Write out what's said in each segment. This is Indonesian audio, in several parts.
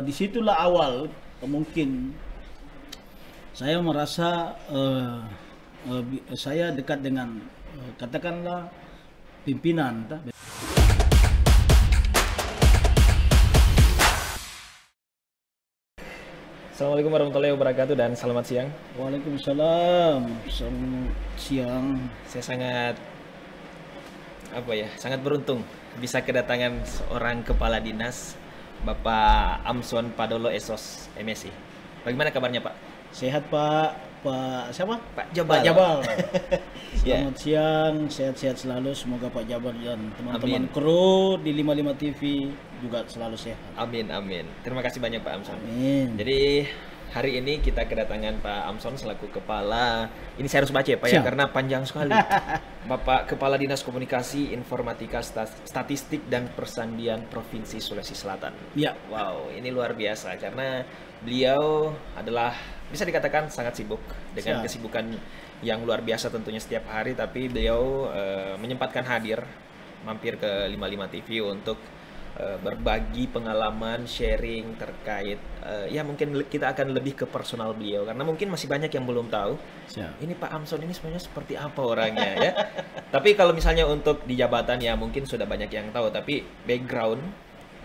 disitulah awal mungkin saya merasa saya dekat dengan katakanlah pimpinan. Assalamualaikum warahmatullahi wabarakatuh dan selamat siang. Waalaikumsalam, selamat siang. Saya sangat beruntung bisa kedatangan seorang kepala dinas, Bapak Amson Padolo Esos, MSI. Bagaimana kabarnya, Pak? Sehat, Pak. Pak siapa? Pak Jabal. Pak Jabal. Ya. Selamat siang, sehat-sehat selalu. Semoga Pak Jabal dan teman-teman Amin. kru di 55 TV juga selalu sehat. Amin, amin. Terima kasih banyak, Pak Amson. Amin. Jadi hari ini kita kedatangan Pak Amson selaku kepala, ini saya harus baca ya, Pak ya, Siap. karena panjang sekali. Bapak Kepala Dinas Komunikasi, Informatika, Statistik dan Persandian Provinsi Sulawesi Selatan. Ya. Wow, ini luar biasa karena beliau adalah bisa dikatakan sangat sibuk dengan Siap. kesibukan yang luar biasa tentunya setiap hari, tapi beliau menyempatkan hadir mampir ke 55 TV untuk berbagi pengalaman, sharing terkait ya mungkin kita akan lebih ke personal beliau karena mungkin masih banyak yang belum tahu. Siap. Ini Pak Amson ini sebenarnya seperti apa orangnya ya. Tapi kalau misalnya untuk di jabatan ya mungkin sudah banyak yang tahu, tapi background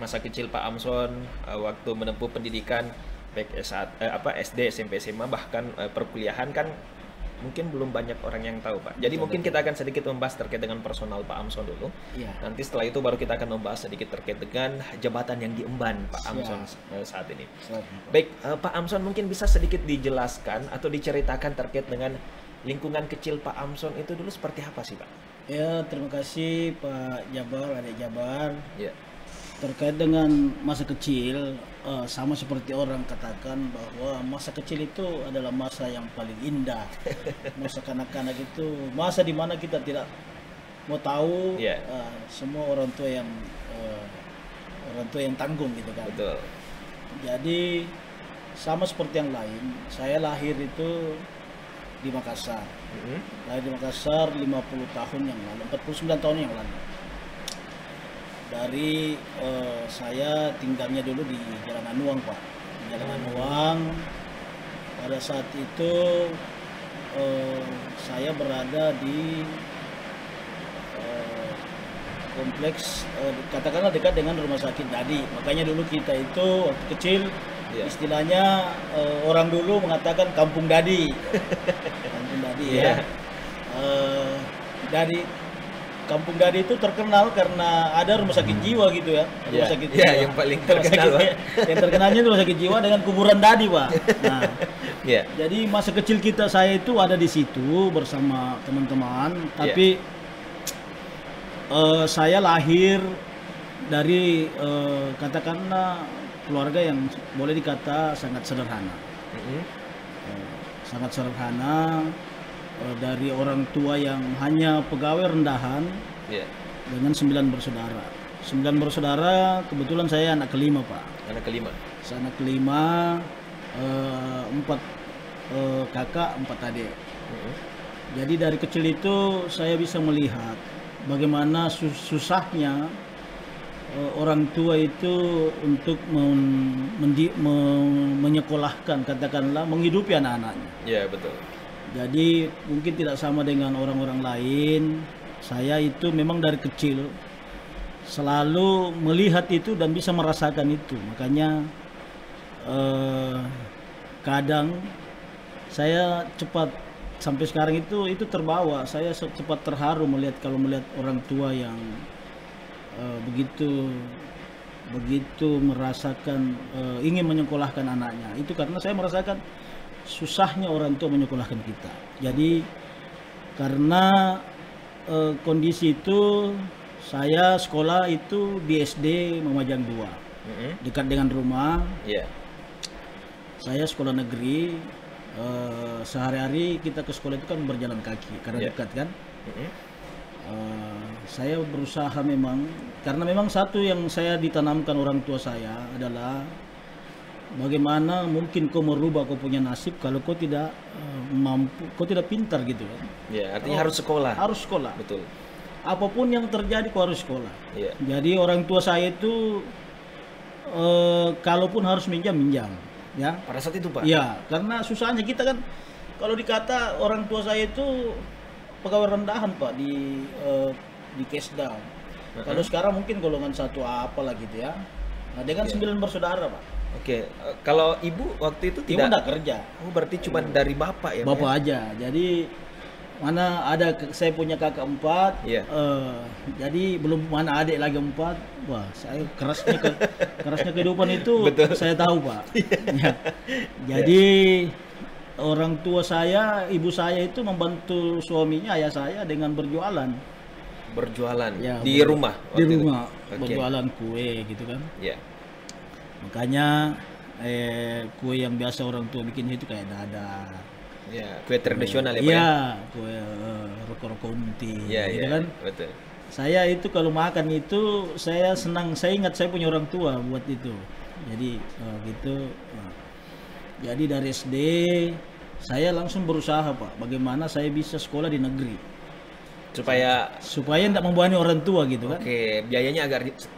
masa kecil Pak Amson waktu menempuh pendidikan baik SD, SMP, SMA bahkan perkuliahan kan mungkin belum banyak orang yang tahu, Pak. Jadi mungkin kita akan sedikit membahas terkait dengan personal Pak Amson dulu. Iya. Nanti setelah itu baru kita akan membahas sedikit terkait dengan jabatan yang diemban Pak Siap. Amson saat ini. Siap. Baik, Pak Amson mungkin bisa sedikit dijelaskan atau diceritakan terkait dengan lingkungan kecil Pak Amson itu dulu seperti apa sih, Pak? Ya, terima kasih Pak Jabar, Adik Jabar. Ya. Terkait dengan masa kecil, sama seperti orang katakan bahwa masa kecil itu adalah masa yang paling indah. Masa kanak-kanak itu masa di mana kita tidak mau tahu. Yeah. Semua orang tua yang tanggung gitu kan. Betul. Jadi sama seperti yang lain, saya lahir itu di Makassar. Lahir di Makassar 50 tahun yang lalu, 49 tahun yang lalu. Dari saya tinggalnya dulu di Jalan Anuang, Pak. Di Jalan Anuang. Pada saat itu saya berada di kompleks katakanlah dekat dengan rumah sakit Dadi. Makanya dulu kita itu waktu kecil istilahnya orang dulu mengatakan kampung Dadi. Kampung Dadi ya. Dari Kampung Dadi itu terkenal karena ada rumah sakit jiwa gitu ya. Rumah sakit jiwa. Yang paling terkenal. Yang terkenalnya rumah sakit jiwa dengan kuburan Dadi, Pak. Nah, Ya. jadi masa kecil saya itu ada di situ bersama teman-teman, tapi saya lahir dari katakanlah keluarga yang boleh dikata sangat sederhana. Sangat sederhana. Dari orang tua yang hanya pegawai rendahan dengan 9 bersaudara. 9 bersaudara, kebetulan saya anak kelima, Pak. Anak kelima. Saya anak kelima, 4 kakak, 4 adik. Jadi dari kecil itu saya bisa melihat bagaimana susahnya orang tua itu untuk menyekolahkan, katakanlah menghidupi anak-anaknya. Ya, betul. Jadi mungkin tidak sama dengan orang-orang lain. Saya itu memang dari kecil selalu melihat itu dan bisa merasakan itu. Makanya kadang saya cepat sampai sekarang itu terbawa. Saya cepat terharu melihat orang tua yang begitu merasakan ingin menyekolahkan anaknya. Itu karena saya merasakan susahnya orang tua menyekolahkan kita. Jadi karena kondisi itu saya sekolah itu di SD Mamajang 2, dekat dengan rumah. Saya sekolah negeri, sehari-hari kita ke sekolah itu kan berjalan kaki karena dekat kan. Saya berusaha memang, karena memang satu yang saya ditanamkan orang tua saya adalah bagaimana mungkin kau merubah kau punya nasib kalau kau tidak mampu, kau tidak pintar gitu kan. Ya, artinya harus sekolah. Harus sekolah. Betul. Apapun yang terjadi kau harus sekolah. Iya. Jadi orang tua saya itu kalaupun harus minjam, ya. Pada saat itu, Pak? Ya, karena susahnya kita kan, kalau dikata orang tua saya itu pegawai rendahan Pak di Kesda. Kalau sekarang mungkin golongan 1 apalah gitu ya. Nah, dia kan 9 bersaudara Pak. Oke, kalau ibu waktu itu Ibu tidak nggak kerja. Oh, berarti cuma dari bapak ya, Pak, Bapak aja. Jadi mana ada saya punya kakak 4, Iya. jadi belum mana adik lagi 4. Wah, saya kerasnya kehidupan itu Betul. saya tahu Pak. Ya. Jadi orang tua saya, ibu saya itu membantu suaminya, ayah saya dengan berjualan. Berjualan Ya, di rumah Di waktu itu? rumah Oke. berjualan kue gitu kan. Iya. Makanya kue yang biasa orang tua bikin itu kayak dadar. Ya, kue tradisional ya, Pak, ya? Iya, kue roko-roko unti Iya, gitu iya, kan. betul. Saya itu kalau makan itu saya senang, saya ingat saya punya orang tua buat itu. Jadi gitu. Jadi dari SD saya langsung berusaha Pak, bagaimana saya bisa sekolah di negeri Supaya supaya tidak membebani orang tua gitu kan. oke, biayanya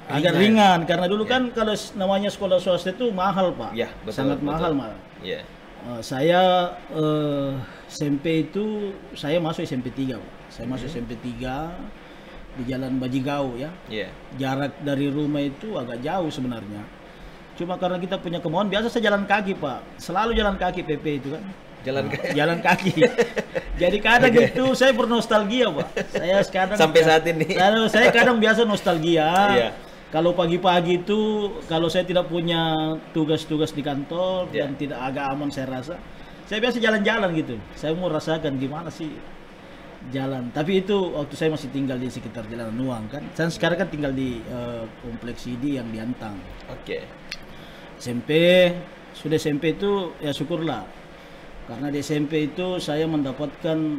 Agak ringan karena dulu kan kalau namanya sekolah swasta itu mahal Pak. Iya, betul, Sangat betul. mahal malah. Iya. Saya SMP itu saya masuk SMP 3 Pak. Saya masuk SMP 3 di Jalan Bajigau ya. Iya. Jarak dari rumah itu agak jauh sebenarnya. Cuma karena kita punya kemauan, biasa saya jalan kaki Pak. Selalu jalan kaki PP itu kan. Jalan ke Jalan kaki. Jadi kadang itu saya bernostalgia Pak. Saya sekarang sampai saat ini. saya kadang biasa nostalgia. Iya. Kalau pagi-pagi itu, kalau saya tidak punya tugas-tugas di kantor Iya. dan tidak agak aman saya rasa, saya biasa jalan-jalan gitu. Saya mau rasakan gimana sih jalan. Tapi itu waktu saya masih tinggal di sekitar Jalan Nuang kan. Saya sekarang kan tinggal di kompleks ID yang di Antang. Oke. SMP, sudah SMP itu ya syukurlah. Karena di SMP itu saya mendapatkan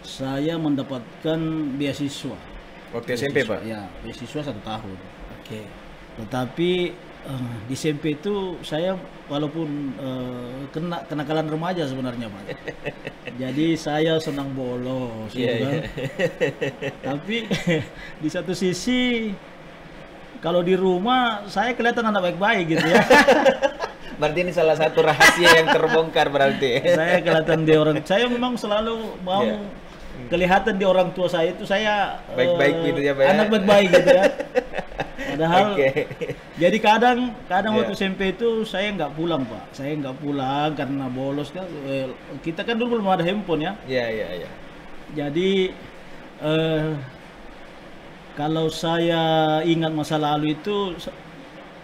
saya mendapatkan beasiswa. Waktu SMP, Pak? Ya, beasiswa 1 tahun. Oke. Tetapi di SMP itu saya walaupun kena kenakalan remaja sebenarnya Pak. Jadi saya senang bolos gitu Iya, kan. iya. Tapi di satu sisi kalau di rumah saya kelihatan anak baik-baik gitu ya. Berarti ini salah satu rahasia yang terbongkar berarti. Saya kelihatan di orang, saya memang selalu mau Iya. kelihatan di orang tua saya itu saya Baik-baik gitu ya, Pak, ya? anak baik-baik gitu ya. Padahal Oke. jadi kadang Iya. waktu SMP itu saya nggak pulang Pak, saya nggak pulang karena bolos kan. Kita kan dulu belum ada handphone ya. Iya, iya, iya. Jadi kalau saya ingat masa lalu itu,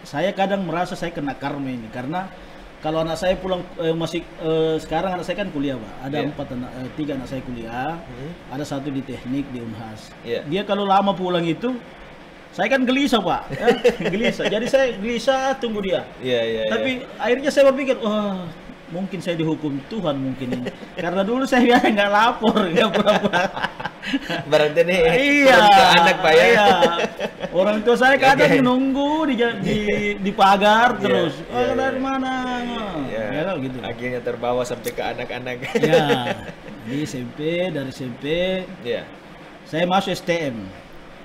saya kadang merasa saya kena karma ini karena kalau anak saya pulang sekarang anak saya kan kuliah Pak, ada Iya. 3 anak saya kuliah, ada 1 di teknik di Unhas. Iya. Dia kalau lama pulang itu, saya kan gelisah Pak, ya, gelisah. Jadi saya gelisah tunggu dia. Iya, iya, iya. Tapi akhirnya saya berpikir, wah mungkin saya dihukum Tuhan mungkin ini. Karena dulu saya biasa nggak lapor, nggak pulang-pulang. Berarti nih Iya, turun ke anak, Pak, ya. Iya. Orang tua saya kadang Oke. menunggu di pagar Iya, terus. iya, Dari iya. mana? Iya. Ya kan, gitu. Akhirnya terbawa sampai ke anak-anak. Ya, di dari SMP Iya. saya masuk STM.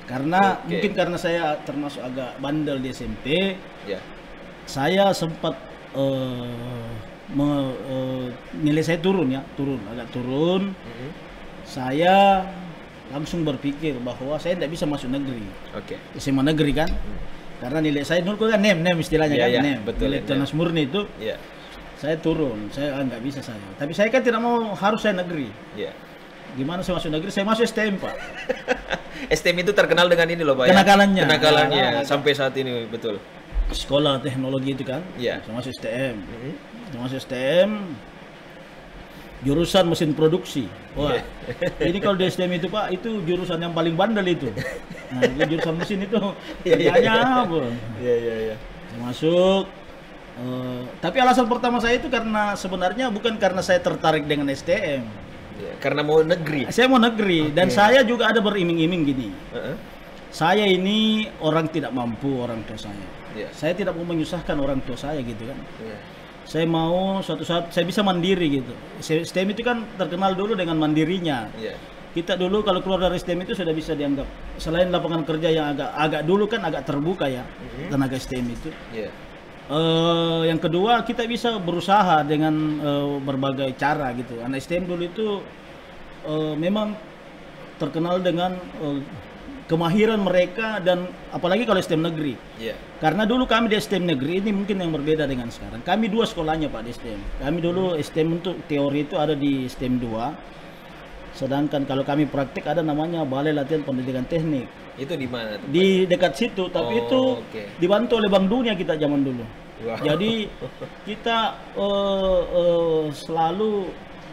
Karena Oke. mungkin karena saya termasuk agak bandel di SMP, Iya. saya sempat nilai saya turun ya, agak turun. Mhm. Saya langsung berpikir bahwa saya tidak bisa masuk negeri, Oke. SMA negeri kan, karena nilai saya dulu kan nem istilahnya Iya, kan, iya, nem, betul, nilai nem. tunas murni itu, Iya. saya turun, saya nggak bisa saya. Tapi saya kan tidak mau harus saya negeri. Iya. Gimana saya masuk negeri? Saya masuk STM Pak. STM itu terkenal dengan ini loh, Pak, ya? Kenakalannya. Kenakalannya Nah, sampai saat ini, betul. Sekolah teknologi itu kan, Iya. saya masuk STM. Mhm. Saya masuk STM, jurusan mesin produksi. Wah, jadi kalau di STM itu Pak, itu jurusan yang paling bandel itu. Nah, itu jurusan mesin itu Iya, iya, kerjanya iya. apa? Iya, iya, iya. Saya masuk. Tapi alasan pertama saya itu karena sebenarnya bukan karena saya tertarik dengan STM. Iya, karena mau negeri. Saya mau negeri dan Oke. saya juga ada beriming-iming gini. Heeh. Saya ini orang tidak mampu, orang tua saya. Iya. Saya tidak mau menyusahkan orang tua saya gitu kan. Iya. Saya mau suatu saat saya bisa mandiri gitu. STM itu kan terkenal dulu dengan mandirinya. Iya. kita dulu kalau keluar dari STM itu sudah bisa dianggap selain lapangan kerja yang agak dulu kan agak terbuka ya, tenaga STM itu. Iya. Yang kedua kita bisa berusaha dengan berbagai cara gitu. Anak STM dulu itu memang terkenal dengan kemahiran mereka, dan apalagi kalau STM negeri. Iya. Karena dulu kami di STM negeri ini mungkin yang berbeda dengan sekarang. Kami 2 sekolahnya Pak di STM. Kami dulu STM untuk teori itu ada di STM 2. Sedangkan kalau kami praktik ada namanya Balai Latihan Pendidikan Teknik. Itu di mana tuh? Di dekat situ, tapi itu dibantu oleh Bank Dunia kita zaman dulu. Wow. Jadi kita selalu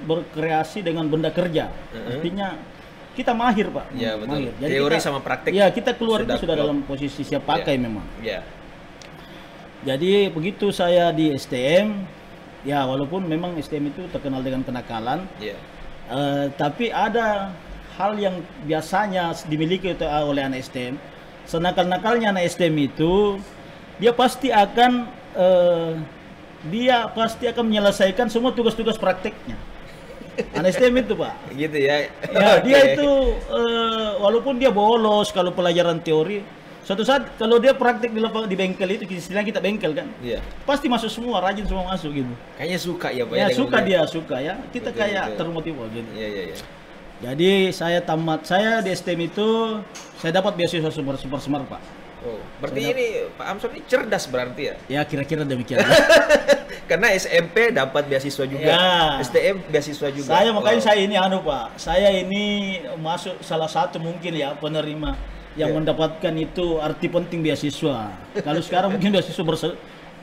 berkreasi dengan benda kerja. Artinya kita mahir Pak. Ya betul. Mahir. Jadi teori kita, sama praktik. Ya kita keluar itu sudah dalam posisi siap pakai memang. Ya. Jadi begitu saya di STM, ya walaupun memang STM itu terkenal dengan kenakalan. Ya. Tapi ada hal yang biasanya dimiliki oleh anak STM. Senakal-nakalnya anak STM itu dia pasti akan menyelesaikan semua tugas-tugas prakteknya. Anak STM itu Pak. Gitu ya. Ya dia itu walaupun dia bolos kalau pelajaran teori, suatu saat kalau dia praktek di bengkel itu, istilahnya kita bengkel kan, Iya. pasti masuk semua, rajin semua masuk gitu. Kayaknya suka ya Pak. Ya suka dia suka ya. Kita Betul, kayak betul. termotivasi gitu. Iya. Jadi saya di STM itu saya dapat beasiswa super smart Pak. Oh, berarti ini Pak Amson ini cerdas berarti ya? Ya kira-kira demikian. Karena SMP dapat beasiswa juga, Ya. STM beasiswa juga. Saya makanya Wow. saya ini Pak. Saya ini masuk salah satu mungkin ya penerima yang Ya. mendapatkan itu arti penting beasiswa. Kalau sekarang mungkin beasiswa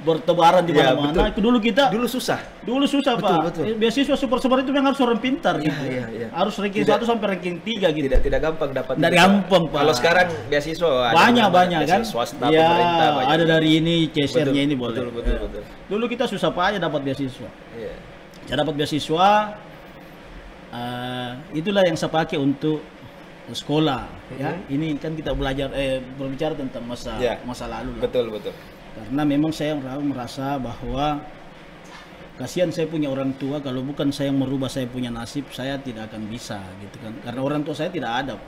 bertebaran di Ya, mana-mana. betul. Dulu kita Dulu susah. susah Betul, Pak. betul. Beasiswa super itu memang harus orang pintar Iya, gitu. iya. Harus ranking Tidak- 1 sampai ranking 3 gitu. Tidak gampang dapat. Dari beasiswa. gampang, Pak. Kalau sekarang beasiswa ada Banyak beasiswa kan. swasta, Ya, pemerintah banyak. ada dari ini CSR-nya Betul, ini boleh. betul. Dulu kita susah payah dapat beasiswa. Iya. Saya dapat beasiswa, itulah yang saya pakai untuk sekolah. Ya, ini kan kita belajar berbicara tentang Ya. masa lalu. Lah. Betul. Karena memang saya merasa bahwa kasihan saya punya orang tua, kalau bukan saya yang merubah saya punya nasib, saya tidak akan bisa gitu kan. Karena orang tua saya tidak ada.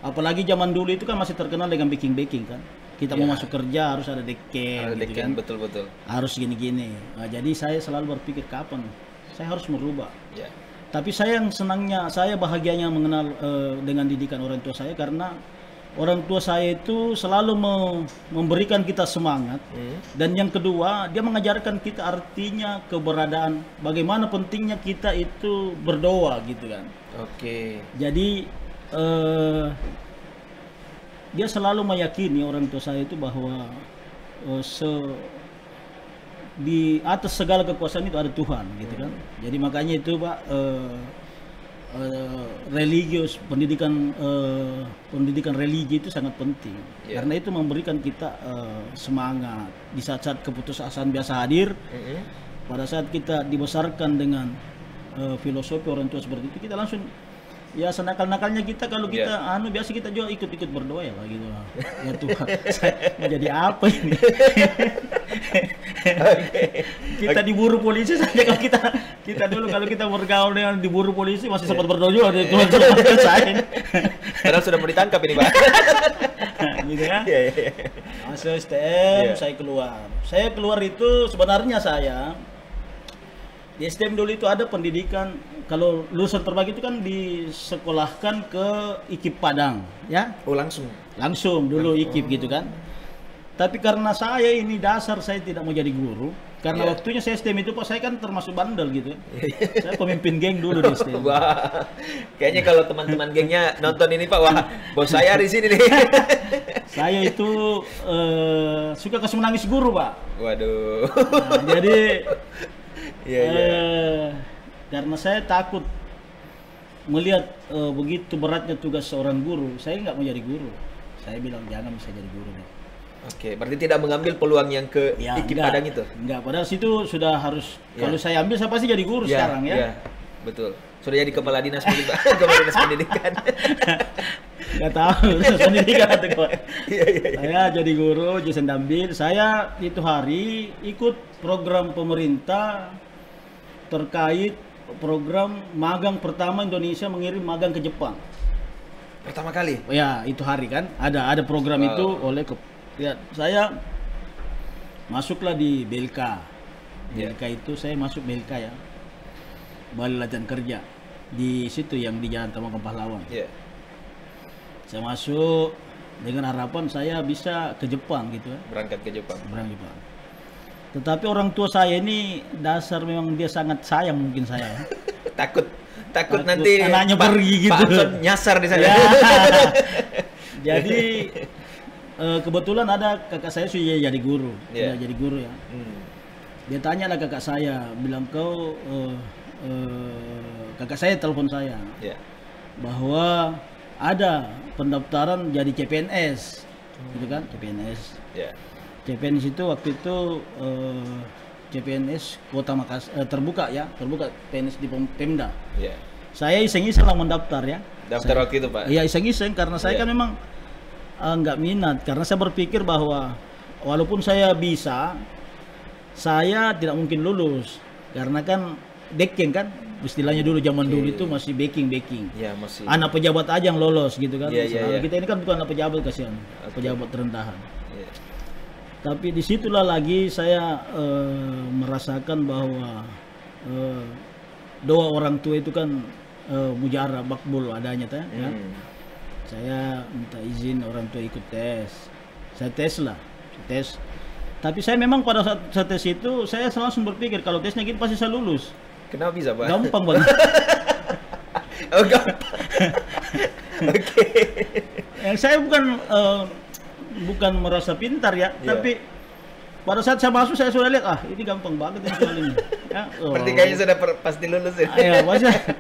Apalagi zaman dulu itu kan masih terkenal dengan baking kan. Kita mau masuk kerja harus ada deken gitu kan. Betul. Harus gini-gini. Nah, jadi saya selalu berpikir kapan saya harus merubah. Ya. Tapi saya bahagianya mengenal dengan didikan orang tua saya, karena orang tua saya itu selalu memberikan kita semangat. Dan yang kedua, dia mengajarkan kita artinya keberadaan, bagaimana pentingnya kita itu berdoa gitu kan. Oke. Jadi dia selalu meyakini orang tua saya itu bahwa di atas segala kekuasaan itu ada Tuhan gitu kan. Jadi makanya itu Pak religius, pendidikan religi itu sangat penting. Karena itu memberikan kita semangat di saat-saat keputusasaan biasa hadir. Pada saat kita dibesarkan dengan filosofi orang tua seperti itu, kita langsung ya senakal-nakalnya kita kalau kita biasa kita juga ikut-ikut berdoa ya Pak gitu. Ya Tuhan, saya mau jadi apa ini? Kita diburu polisi saja kalau kita dulu kalau kita bergaul dengan diburu polisi masih sempat berdoa juga Tuhan selamatkan saya. Padahal sudah mau ditangkap ini Pak. Gitu ya. Iya. Masuk STM, saya keluar. Saya keluar itu sebenarnya saya di STM dulu itu ada pendidikan, kalau lulusan terbaik itu kan disekolahkan ke IKIP Padang, ya? Oh langsung. Langsung dulu IKIP gitu kan. Tapi karena saya ini dasar saya tidak mau jadi guru, karena waktunya saya STM itu Pak, saya kan termasuk bandel gitu. Saya pemimpin geng dulu di STM. Wah, kayaknya kalau teman-teman gengnya nonton ini Pak, wah bos saya di sini nih. Saya itu suka kasih menangis guru Pak. Waduh. Nah, jadi Iya. Karena saya takut melihat begitu beratnya tugas seorang guru, saya nggak mau jadi guru. Saya bilang jangan bisa jadi guru. Oke, berarti tidak mengambil peluang yang ke IKIP Padang itu? Enggak, padahal situ sudah harus, kalau saya ambil saya pasti jadi guru sekarang ya. Iya, betul. Sudah jadi kepala dinas pendidikan. Kepala dinas pendidikan. Nggak tahu, dinas pendidikan atau apa. Saya jadi guru, Jason Dambil. Saya itu hari ikut program pemerintah terkait program magang pertama Indonesia mengirim magang ke Jepang. Pertama kali. Ya, itu hari kan. Ada program itu oleh ya, saya masuklah di BLK. BLK itu saya masuk BLK ya. Balai Latihan Kerja. Di situ yang di Jalan Tamakan Pahlawan. Saya masuk dengan harapan saya bisa ke Jepang gitu ya. Berangkat ke Jepang. Tetapi orang tua saya ini dasar memang dia sangat sayang mungkin saya. takut nanti anaknya pergi gitu. Pak Amson nyasar di sana. Ya. Jadi kebetulan ada kakak saya sudah jadi guru, sudah jadi guru ya. Dia tanya lah kakak saya, bilang kau kakak saya telepon saya bahwa ada pendaftaran jadi CPNS, gitu kan, CPNS. CPNS itu waktu itu CPNS Kota Makassar terbuka PNS di Pemda. Saya iseng-iseng lah mendaftar ya. Daftar waktu itu Pak? Iya iseng-iseng karena saya kan memang nggak minat karena saya berpikir bahwa walaupun saya bisa, saya tidak mungkin lulus karena kan backing kan istilahnya dulu zaman dulu itu masih backing. Ya, masih. Anak pejabat aja yang lolos gitu kan. Iya. Kita ini kan bukan anak pejabat kasihan, pejabat rendahan. Tapi disitulah lagi saya merasakan bahwa doa orang tua itu kan mujarab makbul adanya ya. Saya minta izin orang tua ikut tes. Saya tes. Tapi saya memang pada saat tes itu saya langsung berpikir kalau tesnya gitu pasti saya lulus. Kenapa bisa Pak? Gampang banget. Oh gampang. Oke. Saya bukan merasa pintar ya, tapi pada saat saya masuk saya sudah lihat ini gampang banget ini soal ini. Ya, Berarti kayaknya sudah pasti lulus ya.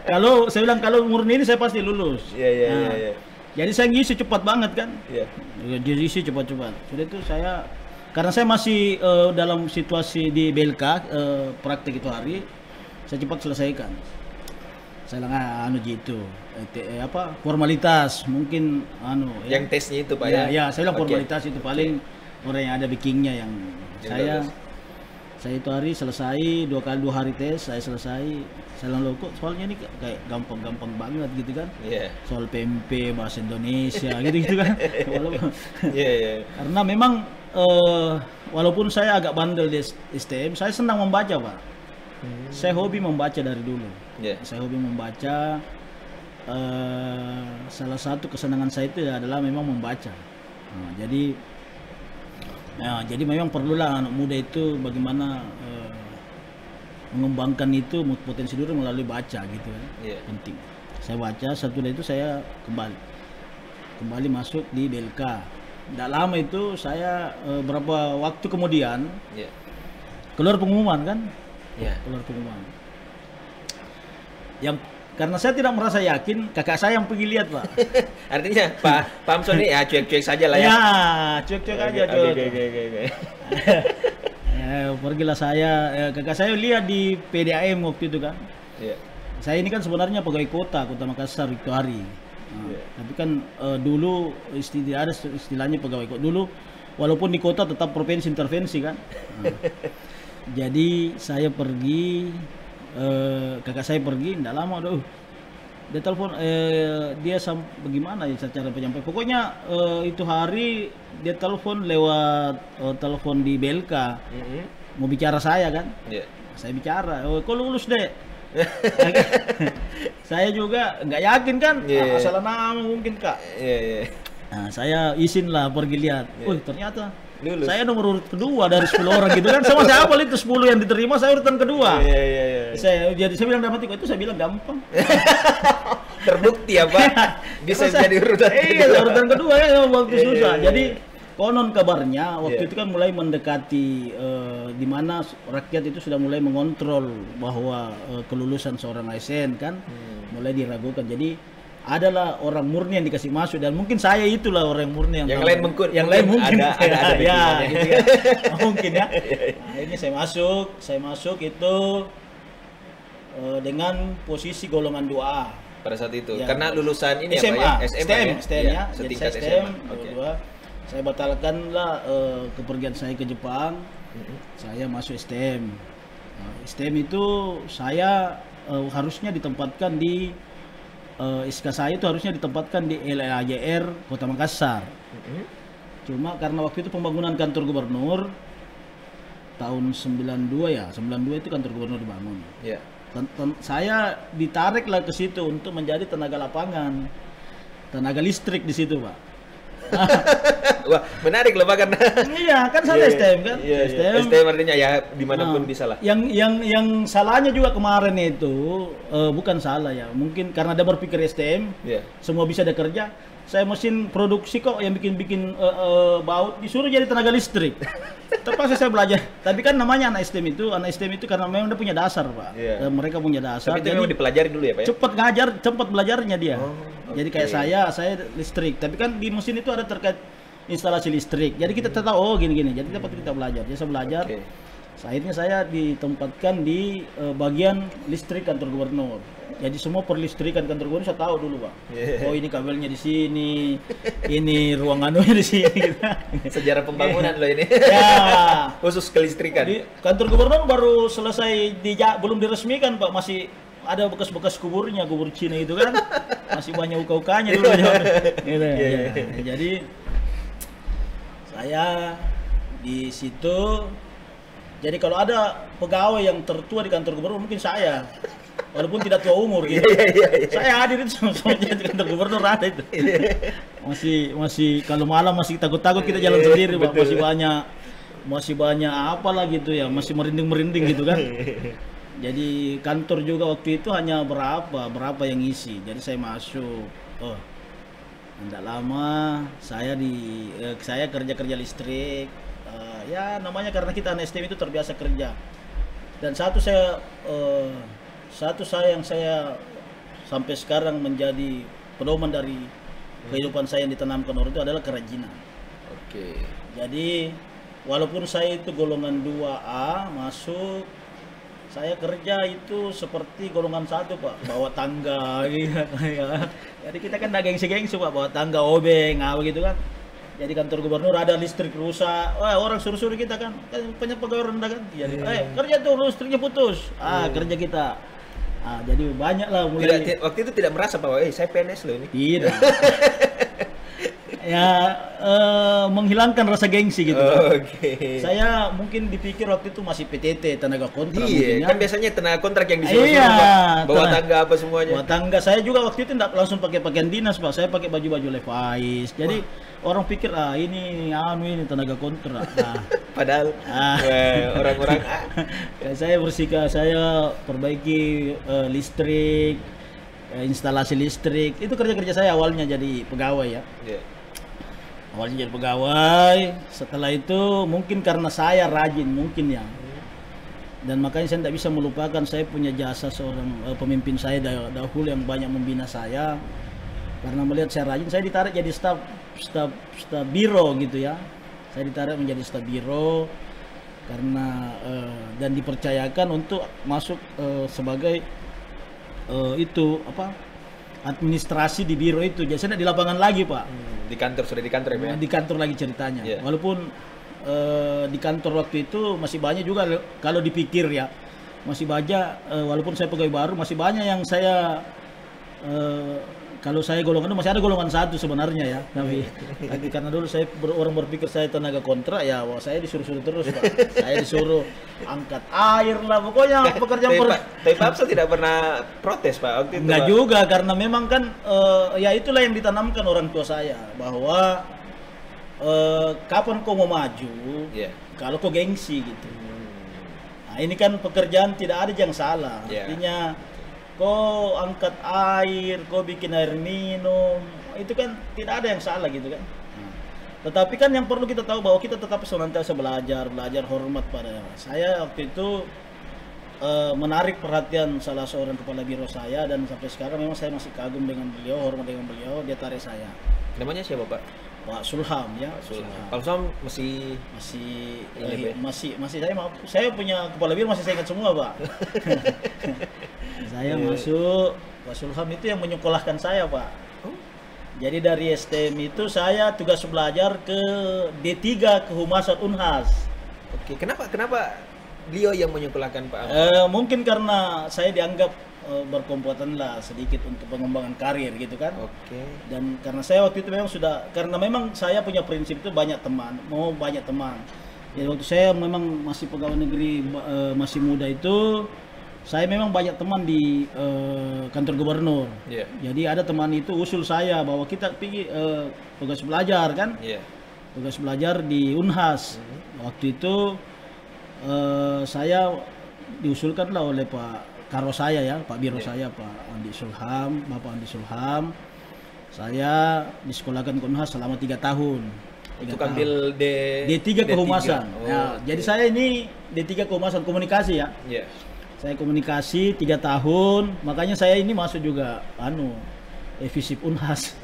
Kalau saya bilang kalau murni ini saya pasti lulus. Iya. Jadi saya ngisi cepat banget kan. Jadi isi cepat-cepat. Sudah itu saya karena saya masih dalam situasi di BLK praktik itu hari, saya cepat selesaikan. Saya bilang gitu. Formalitas mungkin yang tesnya itu Pak ya saya bilang formalitas itu paling orang yang ada backingnya yang saya itu hari selesai 2 hari tes saya selesai. Saya bilang kok soalnya ini kayak gampang banget gitu kan. Soal PMP bahasa Indonesia gitu kan. Karena memang walaupun saya agak bandel di STM, saya senang membaca Pak. Saya hobi membaca dari dulu. Saya hobi membaca. Salah satu kesenangan saya itu adalah memang membaca. Jadi memang perlulah anak muda itu bagaimana mengembangkan itu potensi diri melalui baca gitu kan. Penting. Saya baca satu dari itu saya kembali masuk di BLK. Tidak lama itu saya berapa waktu kemudian keluar pengumuman kan. Keluar pengumuman. Karena saya tidak merasa yakin, kakak saya yang pergi lihat Pak. Artinya Pak Amson ini cuek-cuek saja lah ya. Ya, cuek-cuek aja. Pergilah saya, kakak saya lihat di PDAM waktu itu kan. Saya ini kan sebenarnya pegawai Kota Makassar itu hari. Tapi kan dulu ada istilahnya pegawai kota. Dulu walaupun di kota tetap provinsi intervensi kan. Jadi saya pergi. Kakak saya pergi, tidak lama dia telepon dia bagaimana ya cara penyampaian pokoknya itu hari dia telepon lewat telepon di BLK mau bicara saya kan. Saya bicara kok lulus deh. Saya juga nggak yakin kan salah nama mungkin Kak. Nah, saya izin lah pergi lihat. Ternyata lulus. Saya nomor urut kedua dari 10 orang gitu kan. Saya masih hafal itu 10 yang diterima, saya urutan kedua. Saya bilang dapat itu saya bilang gampang. Terbukti ya Pak. Bisa jadi urutan kedua. Urutan kedua ya waktu susah. Jadi konon kabarnya waktu itu kan mulai mendekati di mana rakyat itu sudah mulai mengontrol bahwa kelulusan seorang ASN kan mulai diragukan. Jadi adalah orang murni yang dikasih masuk dan mungkin saya itulah orang murni yang lain mungkin ada ya, gitu ya. Mungkin ya. Nah, ini saya masuk itu dengan posisi golongan 2A pada saat itu karena lulusan ini SMA, apa ya STM ya. Setingkat Jadi saya STM. Saya batalkanlah kepergian saya ke Jepang. Saya masuk STM. STM itu saya harusnya ditempatkan di SK saya itu harusnya ditempatkan di LAJR Kota Makassar. Cuma karena waktu itu pembangunan kantor gubernur tahun 92 ya, 92 itu kantor gubernur dibangun. Ya. Saya ditariklah ke situ untuk menjadi tenaga lapangan, tenaga listrik di situ, Pak. Wah, menarik loh Pak karena Iya, kan saya STM kan. STM artinya ya dimanapun bisa lah. Yang salahnya juga kemarin itu bukan salah ya. Mungkin karena dia berpikir STM, semua bisa dia kerja. Saya mesin produksi kok yang bikin baut disuruh jadi tenaga listrik. Terpaksa saya belajar. Tapi kan namanya anak STM itu karena memang dia punya dasar, Pak. Mereka punya dasar. Tapi itu memang dipelajari dulu ya, Pak ya? Cepat belajarnya dia. Jadi kayak saya listrik. Tapi kan di mesin itu ada terkait instalasi listrik. Jadi kita tahu oh gini-gini. Jadi dapat kita belajar. Jadi saya belajar. Akhirnya saya ditempatkan di bagian listrik kantor gubernur. Jadi semua perlistrikan kantor gubernur saya tahu dulu, Pak. Oh ini kabelnya di sini, ini ruang anunya di sini. Gitu. Sejarah pembangunan loh ini. Ya. Khusus kelistrikan. Di kantor gubernur baru selesai belum diresmikan, Pak. Masih ada bekas-bekas kuburnya, kubur Cina itu kan. Masih banyak uka-ukanya dulu. Gitu. Ya. Jadi saya di situ. Jadi kalau ada pegawai yang tertua di kantor gubernur mungkin saya. Walaupun tidak tua umur gitu. Saya hadir itu sama di kantor gubernur ada itu. Masih kalau malam masih takut-takut kita jalan sendiri, Pak. Masih banyak apalah gitu ya, masih merinding-merinding gitu kan. Jadi kantor juga waktu itu hanya berapa yang isi. Jadi saya masuk. Oh. Tidak lama saya kerja listrik. Ya namanya karena kita anak STM itu terbiasa kerja. Dan satu yang saya sampai sekarang menjadi pedoman dari kehidupan saya yang ditanamkan orang itu adalah kerajinan. Jadi walaupun saya itu golongan 2A masuk, saya kerja itu seperti golongan 1, Pak, bawa tangga gitu. Jadi kita kan ada gengsi-gengsi, Pak, bawa tangga obeng apa gitu kan. Jadi kantor gubernur ada listrik rusak, orang suruh-suruh kita kan punya pegawai rendah kan. Jadi, kerja tuh listriknya putus, kerja kita. Jadi banyak lah mulai. Waktu itu tidak merasa bahwa saya PNS loh ini. Tidak. Ya menghilangkan rasa gengsi gitu. Saya mungkin dipikir waktu itu masih PTT tenaga kontrak. Kan biasanya tenaga kontrak yang disuruh bawa tangga apa semuanya. Bawa tangga. Saya juga waktu itu tidak langsung pakai pakaian dinas, Pak. Saya pakai baju-baju Levi's. Jadi orang pikir ini tenaga kontrak. Padahal orang-orang saya saya perbaiki listrik, instalasi listrik. Itu kerja-kerja saya awalnya jadi pegawai ya. Awalnya jadi pegawai, setelah itu mungkin karena saya rajin mungkin ya. Dan makanya saya tidak bisa melupakan saya punya jasa seorang pemimpin saya dahulu yang banyak membina saya. Karena melihat saya rajin, saya ditarik jadi staf biro gitu ya. Saya ditarik menjadi staf biro karena dan dipercayakan untuk masuk sebagai administrasi di biro itu. Jadi saya di lapangan lagi, Pak. Di kantor sudah di kantor ya? Di kantor lagi ceritanya. Walaupun di kantor waktu itu masih banyak juga kalau dipikir ya. Masih banyak walaupun saya pegawai baru masih banyak yang saya kalau saya golongan itu masih ada golongan 1 sebenarnya ya. Tapi karena dulu orang berpikir saya tenaga kontrak ya, saya disuruh-suruh terus, Pak. Saya disuruh angkat air lah, pokoknya pekerjaan Tapi Pak Amsel tidak pernah protes, Pak, waktu itu? Enggak juga, karena memang kan ya itulah yang ditanamkan orang tua saya bahwa kapan kau mau maju, kalau kau gengsi gitu. Nah, ini kan pekerjaan tidak ada yang salah. Artinya kau angkat air, kau bikin air minum, itu kan tidak ada yang salah gitu kan. Tetapi kan yang perlu kita tahu bahwa kita tetap senantiasa belajar hormat pada saya. Waktu itu menarik perhatian salah seorang kepala biro saya, dan sampai sekarang memang saya masih kagum dengan beliau, hormat dengan beliau. Dia tarik saya. Namanya siapa, Pak? Pak Sulham ya. Pak Sulham saya punya kepala biro masih saya ingat semua, Pak. Saya masuk, Pak Sulham itu yang menyekolahkan saya, Pak. Jadi dari STM itu saya tugas belajar ke D3 Kehumasan Unhas. Kenapa beliau yang menyekolahkan Pak Am? Mungkin karena saya dianggap berkompeten lah sedikit untuk pengembangan karir gitu kan. Oke. Dan karena saya waktu itu memang karena memang saya punya prinsip itu banyak teman, mau banyak teman. Jadi waktu saya memang masih pegawai negeri masih muda itu, saya memang banyak teman di kantor gubernur. Iya. Jadi ada teman itu usul saya bahwa kita pergi tugas belajar kan, Iya. tugas belajar di Unhas. Waktu itu saya diusulkan lah oleh Pak Karo saya ya, Pak Biro saya, Pak Andi Sulham, Bapak Andi Sulham. Saya disekolahkan ke Unhas selama 3 tahun. Untuk ambil D3 kehumasan. Oh, Ya, jadi saya ini D3 kehumasan komunikasi ya. Iya. Saya komunikasi 3 tahun, makanya saya ini masuk juga FISIP Unhas.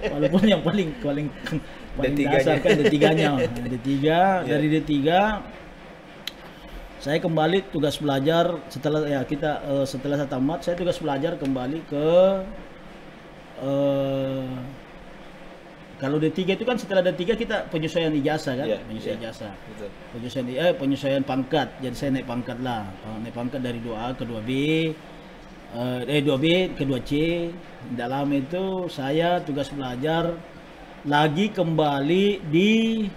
Walaupun yang paling dasar kan D3-nya. D3 dari D3 saya kembali tugas belajar setelah saya tamat, saya tugas belajar kembali ke kalau D3 itu kan setelah D3 kita penyesuaian ijazah kan, penyesuaian ijazah. Betul. Penyesuaian pangkat. Jadi saya naik pangkat lah. Naik pangkat dari 2A ke 2B. 2B ke 2C. Tidak lama itu saya tugas belajar lagi kembali di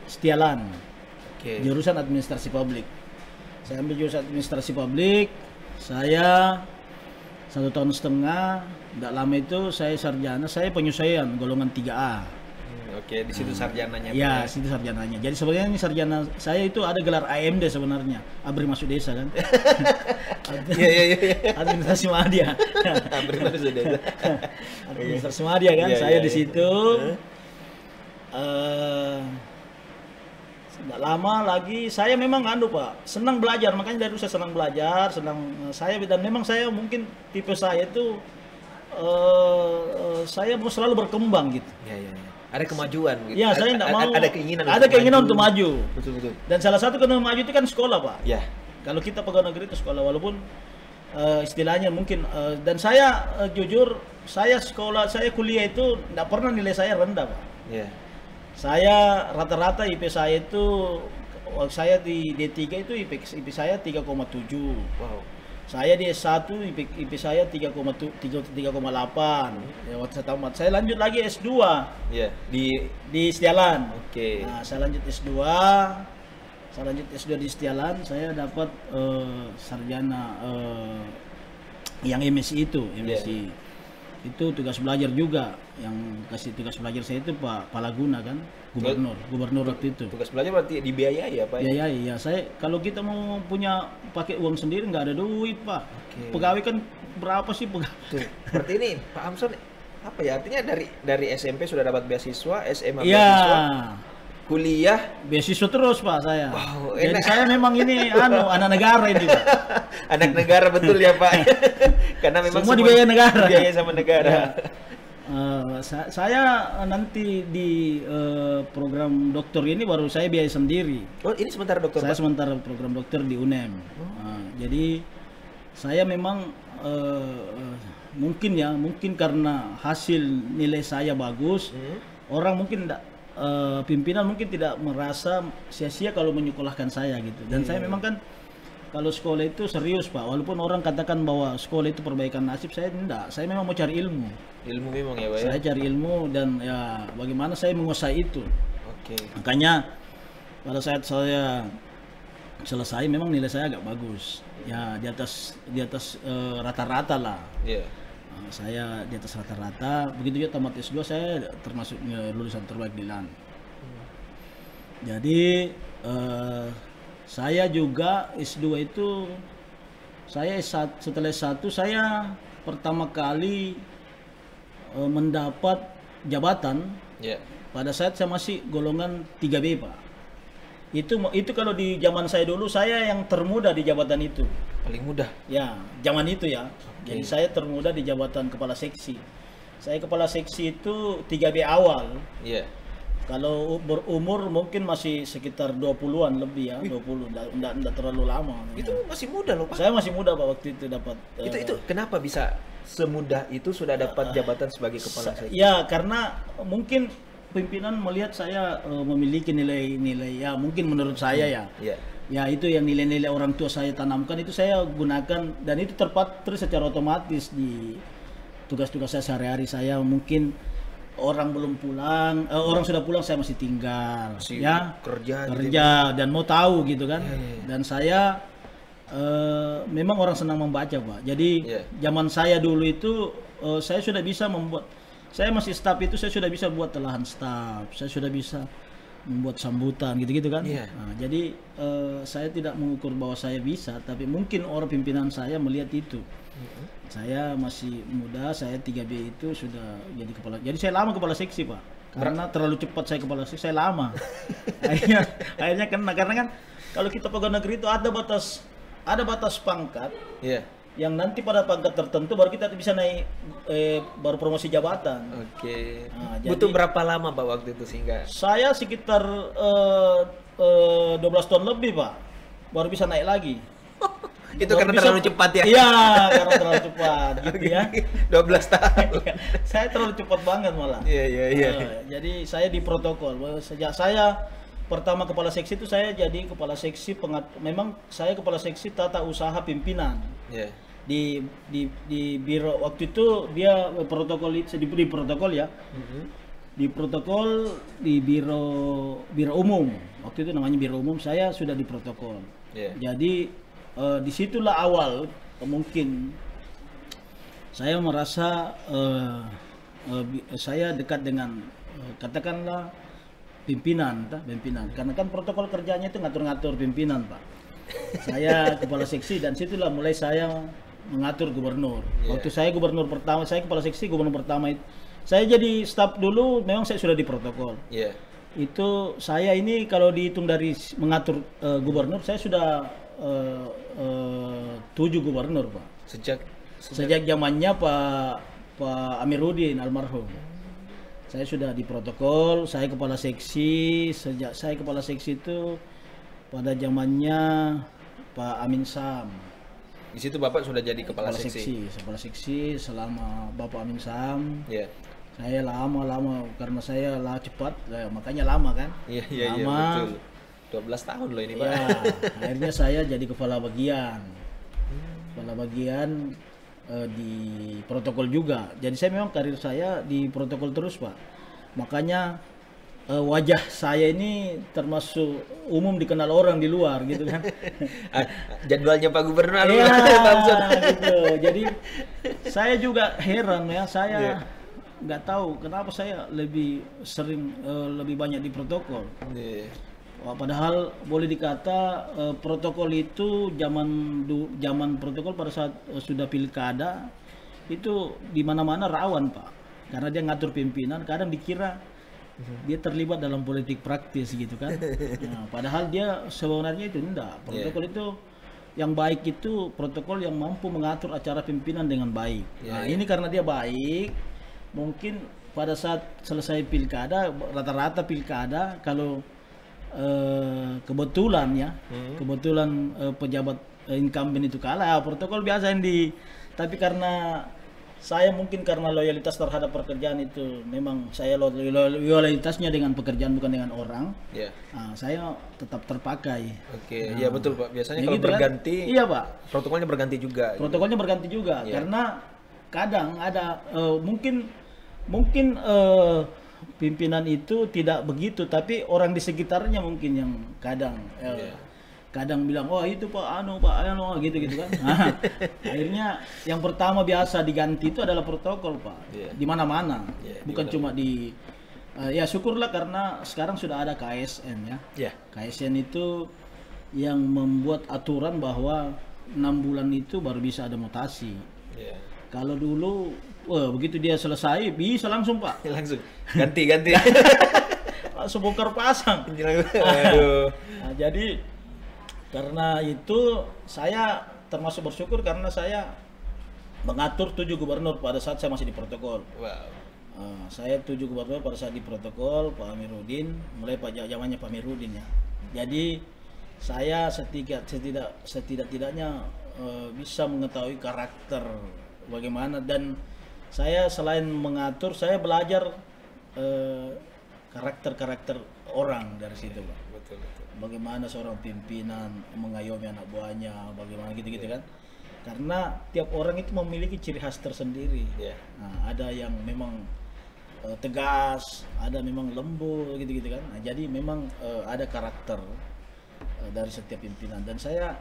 Setialan. Oke. Jurusan administrasi publik. Saya ambil jurusan administrasi publik. Saya 1,5 tahun. Tidak lama itu saya sarjana. Saya penyesuaian golongan 3A. Oke, di situ sarjananya. Ya, situ sarjananya. Jadi sebenarnya ini sarjana saya itu ada gelar AMD sebenarnya. Abri masuk desa kan. Iya. Administrasi Madya. Abri masuk desa. Administrasi Madya kan. Saya di situ. Tidak lama lagi saya memang Pak, senang belajar, makanya dari dulu saya senang belajar, dan memang saya mungkin tipe saya itu saya mau selalu berkembang gitu. Iya. Ada kemajuan gitu. Ya, saya tidak mau. Ada keinginan. Ada keinginan untuk maju. Betul. Dan salah satu keinginan maju itu kan sekolah, Pak. Ya. Kalau kita pegawai negeri itu sekolah, walaupun istilahnya mungkin dan saya jujur saya kuliah itu tidak pernah nilai saya rendah, Pak. Iya. Saya rata-rata IP saya itu saya di D3 itu IP saya 3,7. Wow. Saya di S1 IP saya 3,8. Ya, waktu saya tamat. Saya lanjut lagi S2. Iya, di Setialan. Oke. Nah, saya lanjut S2. Di Setialan, saya dapat sarjana yang MSI itu, MSI. Yeah. Itu tugas belajar juga. Yang kasih tugas belajar saya itu Pak Palaguna kan, gubernur waktu itu. Tugas belajar berarti dibiayai ya, Pak? Biayai ya. Saya kalau kita mau punya pakai uang sendiri nggak ada duit, Pak. Oke. Pegawai kan berapa sih pegawai? Tuh, berarti ini Pak Amson apa ya? Artinya dari SMP sudah dapat beasiswa, SMA Iya. beasiswa, kuliah beasiswa terus, Pak, saya. Wow, Jadi enak. saya memang ini anak negara ini, Pak. Anak negara betul ya, Pak. Karena memang Semua dibiayai negara. Dibiayai sama negara. Saya nanti di program dokter ini baru saya biaya sendiri. Oh, ini sementara dokter, Saya Pak? sementara program dokter di UNEM. Jadi saya memang mungkin karena hasil nilai saya bagus, orang mungkin tidak pimpinan mungkin tidak merasa sia-sia kalau menyekolahkan saya gitu. Dan saya memang kan kalau sekolah itu serius, Pak. Walaupun orang katakan bahwa sekolah itu perbaikan nasib, saya tidak. Saya memang mau cari ilmu. Ilmu memang ya, Pak. Saya cari ilmu dan ya bagaimana saya menguasai itu. Oke. Makanya pada saat saya selesai memang nilai saya agak bagus. Ya di atas rata-rata lah. Iya. Saya di atas rata-rata. Begitu juga tamat S2 saya termasuk lulusan terbaik di LAN. Jadi saya juga S2 itu setelah S1 saya pertama kali mendapat jabatan pada saat saya masih golongan 3B, Pak. Itu kalau di zaman saya dulu saya yang termuda di jabatan itu. Paling mudah. Ya, zaman itu ya. Oke. Jadi saya termuda di jabatan kepala seksi. Saya kepala seksi itu 3B awal. Iya. Kalau berumur mungkin masih sekitar 20-an lebih ya, 20. Enggak terlalu lama. Itu masih muda loh, Pak. Saya masih muda, Pak, waktu itu dapat Itu kenapa bisa semudah itu sudah dapat jabatan sebagai kepala seksi? Ya, karena mungkin pimpinan melihat saya memiliki nilai-nilai ya mungkin menurut saya ya. Iya. Ya itu yang nilai-nilai orang tua saya tanamkan itu saya gunakan dan itu terpatri secara otomatis di tugas-tugas saya sehari-hari. Saya mungkin orang belum pulang, orang sudah pulang saya masih tinggal, Masih ya kerja dan mau tahu gitu kan. Dan saya memang orang senang membaca Pak. Jadi zaman saya dulu itu saya sudah bisa membuat, saya masih staf itu saya sudah bisa buat telahan staf, saya sudah bisa membuat sambutan gitu-gitu kan. Nah, jadi saya tidak mengukur bahwa saya bisa, tapi mungkin orang pimpinan saya melihat itu. Saya masih muda, saya 3B itu sudah jadi kepala. Jadi saya lama kepala seksi Pak. Karena terlalu cepat saya kepala seksi, saya lama. akhirnya karena kan kalau kita pegawai negeri itu ada batas pangkat. Yang nanti pada pangkat tertentu baru kita bisa naik baru promosi jabatan. Oke. Nah, butuh berapa lama Pak waktu itu sehingga? Saya sekitar 12 tahun lebih Pak, baru bisa naik lagi. Itu baru karena terlalu cepat ya? Iya, karena terlalu cepat gitu ya. 12 tahun. Saya terlalu cepat banget malah. Iya. Jadi saya di protokol. Sejak saya pertama kepala seksi itu saya jadi kepala seksi memang saya kepala seksi tata usaha pimpinan. Di biro waktu itu dia protokol di protokol ya. Di protokol di biro umum. Waktu itu namanya biro umum, saya sudah di protokol. Jadi disitulah awal mungkin saya merasa saya dekat dengan katakanlah pimpinan, karena kan protokol kerjanya itu ngatur-ngatur pimpinan Pak. Saya kepala seksi dan situlah mulai saya mengatur gubernur. Waktu saya gubernur pertama, saya kepala seksi gubernur pertama itu, saya jadi staf dulu, memang saya sudah di protokol. Itu saya ini kalau dihitung dari mengatur gubernur, saya sudah 7 gubernur Pak. Sejak zamannya Pak Amiruddin almarhum. Saya sudah di protokol, saya kepala seksi. Sejak saya kepala seksi itu pada zamannya Pak Amin Sam. Di situ Bapak sudah jadi kepala seksi. Kepala seksi selama Bapak Amin Sam. Saya lama karena saya cepat, makanya lama kan. Iya betul. 12 tahun loh ini Pak. Akhirnya saya jadi kepala bagian. Di protokol juga. Jadi saya memang karir saya di protokol terus Pak. Makanya wajah saya ini termasuk umum dikenal orang di luar gitu kan. Jadwalnya Pak Gubernur gitu. Jadi saya juga heran ya, saya nggak tahu kenapa saya lebih sering lebih banyak di protokol. Padahal boleh dikata protokol itu zaman protokol pada saat sudah pilkada itu di mana-mana rawan Pak, karena dia ngatur pimpinan, kadang dikira dia terlibat dalam politik praktis gitu kan. Nah, padahal dia sebenarnya itu enggak. Protokol itu yang baik itu protokol yang mampu mengatur acara pimpinan dengan baik. Nah ini karena dia baik, mungkin pada saat selesai pilkada, rata-rata pilkada kalau kebetulan pejabat incumbent itu kalah, protokol biasa yang tapi karena saya mungkin karena loyalitas terhadap pekerjaan itu, memang saya loyalitasnya dengan pekerjaan bukan dengan orang. Saya tetap terpakai. Iya betul Pak. Biasanya kalau gitu berganti, kan? Iya Pak. Protokolnya berganti juga. Protokolnya berganti juga, karena kadang ada mungkin pimpinan itu tidak begitu, tapi orang di sekitarnya mungkin yang kadang bilang, oh itu Pak gitu kan. Nah, akhirnya yang pertama biasa diganti itu adalah protokol Pak, di mana-mana, bukan cuma di ya syukurlah karena sekarang sudah ada KSN ya. KSN itu yang membuat aturan bahwa 6 bulan itu baru bisa ada mutasi. Kalau dulu begitu dia selesai bisa langsung Pak. Langsung ganti. Langsung bongkar pasang. Nah, jadi karena itu saya termasuk bersyukur karena saya mengatur 7 gubernur pada saat saya masih di protokol. Saya 7 gubernur pada saat di protokol Pak Amiruddin, mulai zamannya Pak Amiruddin ya. Jadi saya setidak-tidaknya bisa mengetahui karakter bagaimana, dan saya selain mengatur, saya belajar karakter-karakter orang dari situ, Pak. Betul, betul. Bagaimana seorang pimpinan mengayomi anak buahnya, bagaimana gitu-gitu kan. Karena tiap orang itu memiliki ciri khas tersendiri. Iya. Nah, ada yang memang tegas, ada memang lembut gitu-gitu kan. Nah, jadi memang ada karakter dari setiap pimpinan, dan saya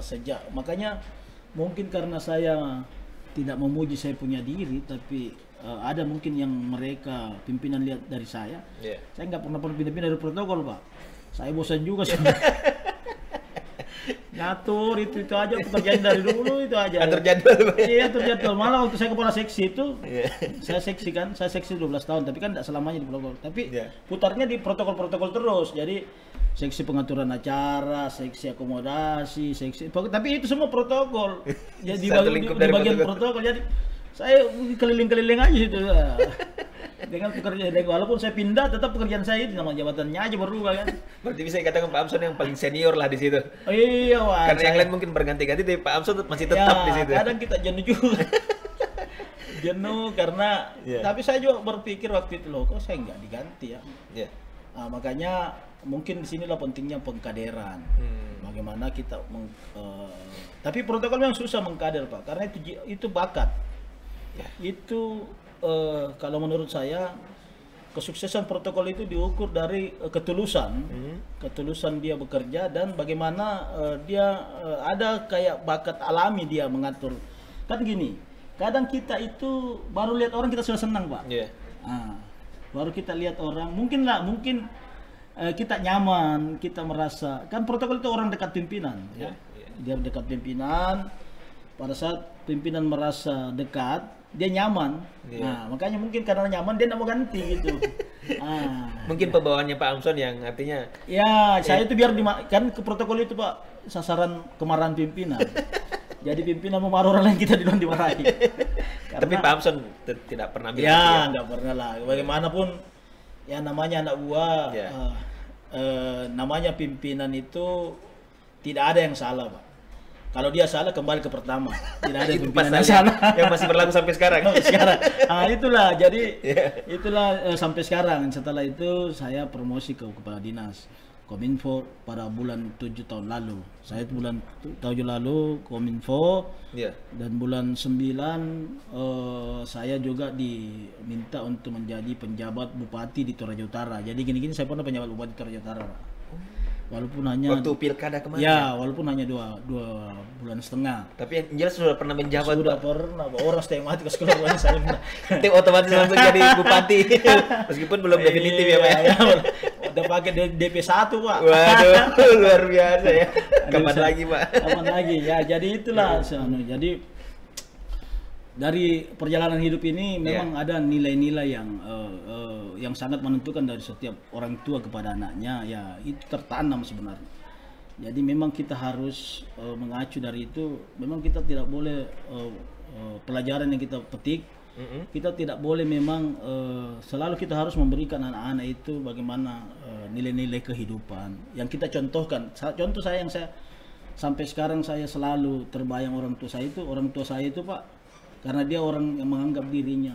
sejak makanya mungkin karena saya tidak memuji saya punya diri, tapi ada mungkin yang mereka pimpinan lihat dari saya. Saya nggak pernah pindah-pindah dari protokol, Pak. Saya bosan juga sih. Ngatur itu aja pekerjaan dari dulu itu aja. Atur jadwal. Iya, atur jadwal. Malah waktu saya kepala seksi itu, saya seksi 12 tahun, tapi kan tidak selamanya di protokol. Tapi putarnya di protokol-protokol terus. Jadi seksi pengaturan acara, seksi akomodasi, seksi. Tapi itu semua protokol. Jadi di bagian protokol. Jadi saya keliling-keliling aja situ. Dengan pekerjaan, walaupun saya pindah, tetap pekerjaan saya itu nama jabatannya aja berubah kan. Berarti bisa dikatakan Pak Amson yang paling senior lah di situ. Oh, iya, Wak. Karena yang lain mungkin berganti-ganti, tapi Pak Amson masih tetap di situ. Kadang kita jenuh juga. Jenuh karena, tapi saya juga berpikir waktu itu, loh, kok saya nggak diganti ya. Nah, makanya mungkin di sinilah pentingnya pengkaderan. Bagaimana kita tapi protokol memang susah mengkader, Pak, karena itu bakat. Itu kalau menurut saya kesuksesan protokol itu diukur dari ketulusan, ketulusan dia bekerja, dan bagaimana dia ada kayak bakat alami dia mengatur. Kan gini, kadang kita itu baru lihat orang kita sudah senang, Pak. Baru kita lihat orang, mungkin kita nyaman, kita merasa kan protokol itu orang dekat pimpinan, dia dekat pimpinan. Pada saat pimpinan merasa dekat, dia nyaman. Nah, makanya mungkin karena nyaman dia tidak mau ganti gitu. Mungkin pembawaannya Pak Amson yang artinya saya itu biar kan ke protokol itu, Pak, sasaran kemarahan pimpinan. Jadi pimpinan memarah orang lain, kita duluan dimarahi. Tapi Pak Amson tidak pernah bilang nggak pernah lah. Bagaimanapun ya namanya anak buah, namanya pimpinan itu tidak ada yang salah, Pak. Kalau dia salah, kembali ke pertama. Tidak ada pimpinan yang salah. Yang masih berlaku sampai sekarang. Itulah. Jadi itulah sampai sekarang. Setelah itu saya promosi ke kepala dinas Kominfo pada bulan 7 tahun lalu. Saya bulan 7 lalu Kominfo. Dan bulan 9 saya juga diminta untuk menjadi penjabat bupati di Toraja Utara. Jadi gini-gini saya pernah penjabat bupati Toraja Utara, Pak. Walaupun hanya waktu pilkada kemarin. Walaupun hanya dua bulan setengah. Tapi yang jelas sudah pernah menjabat. Sudah pernah, orang setengah mati ke sekolah saya. Itu otomatis langsung jadi bupati. Meskipun belum definitif ya, Pak. Udah pakai DP 1, Pak. Waduh, luar biasa ya. Kapan lagi, Pak? Kapan lagi ya. Jadi itulah jadi dari perjalanan hidup ini memang ada nilai-nilai yang sangat menentukan dari setiap orang tua kepada anaknya, ya itu tertanam sebenarnya. Jadi memang kita harus mengacu dari itu. Memang kita tidak boleh pelajaran yang kita petik, kita tidak boleh memang selalu kita harus memberikan anak-anak itu bagaimana nilai-nilai kehidupan yang kita contohkan. Contoh saya yang saya sampai sekarang saya selalu terbayang orang tua saya itu, Pak, karena dia orang yang menganggap dirinya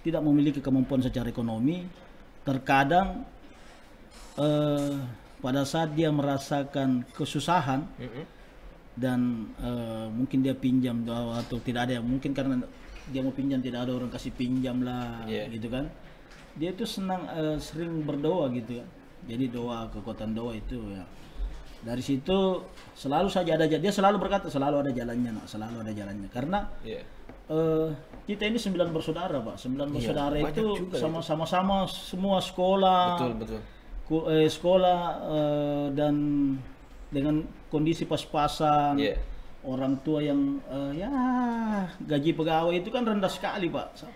tidak memiliki kemampuan secara ekonomi. Terkadang pada saat dia merasakan kesusahan dan mungkin dia pinjam atau tidak ada, mungkin karena dia mau pinjam tidak ada orang kasih pinjam lah, gitu kan. Dia itu sering berdoa gitu ya. Jadi kekuatan doa itu ya. Dari situ selalu saja ada, dia selalu berkata selalu ada jalannya, nak, selalu ada jalannya. Karena kita ini 9 bersaudara, Pak. 9 bersaudara itu sama-sama semua sekolah. Betul. Sekolah dan dengan kondisi pas-pasan. Orang tua yang gaji pegawai itu kan rendah sekali, Pak.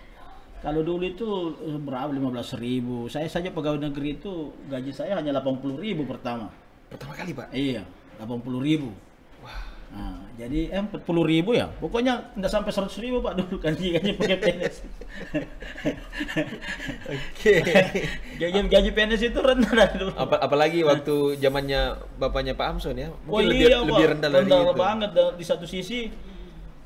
Kalau dulu itu berapa, 15.000. Saya saja pegawai negeri itu gaji saya hanya 80.000 pertama. Pertama kali, Pak? Iya, 80.000. Nah, jadi 40.000 ya. Pokoknya enggak sampai 100.000, Pak, dulu gaji pakai PNS. Gaji PNS itu rendah dari dulu. Apalagi waktu zamannya bapaknya Pak Amson ya. Mungkin lebih rendah dari itu. Rendah banget di satu sisi.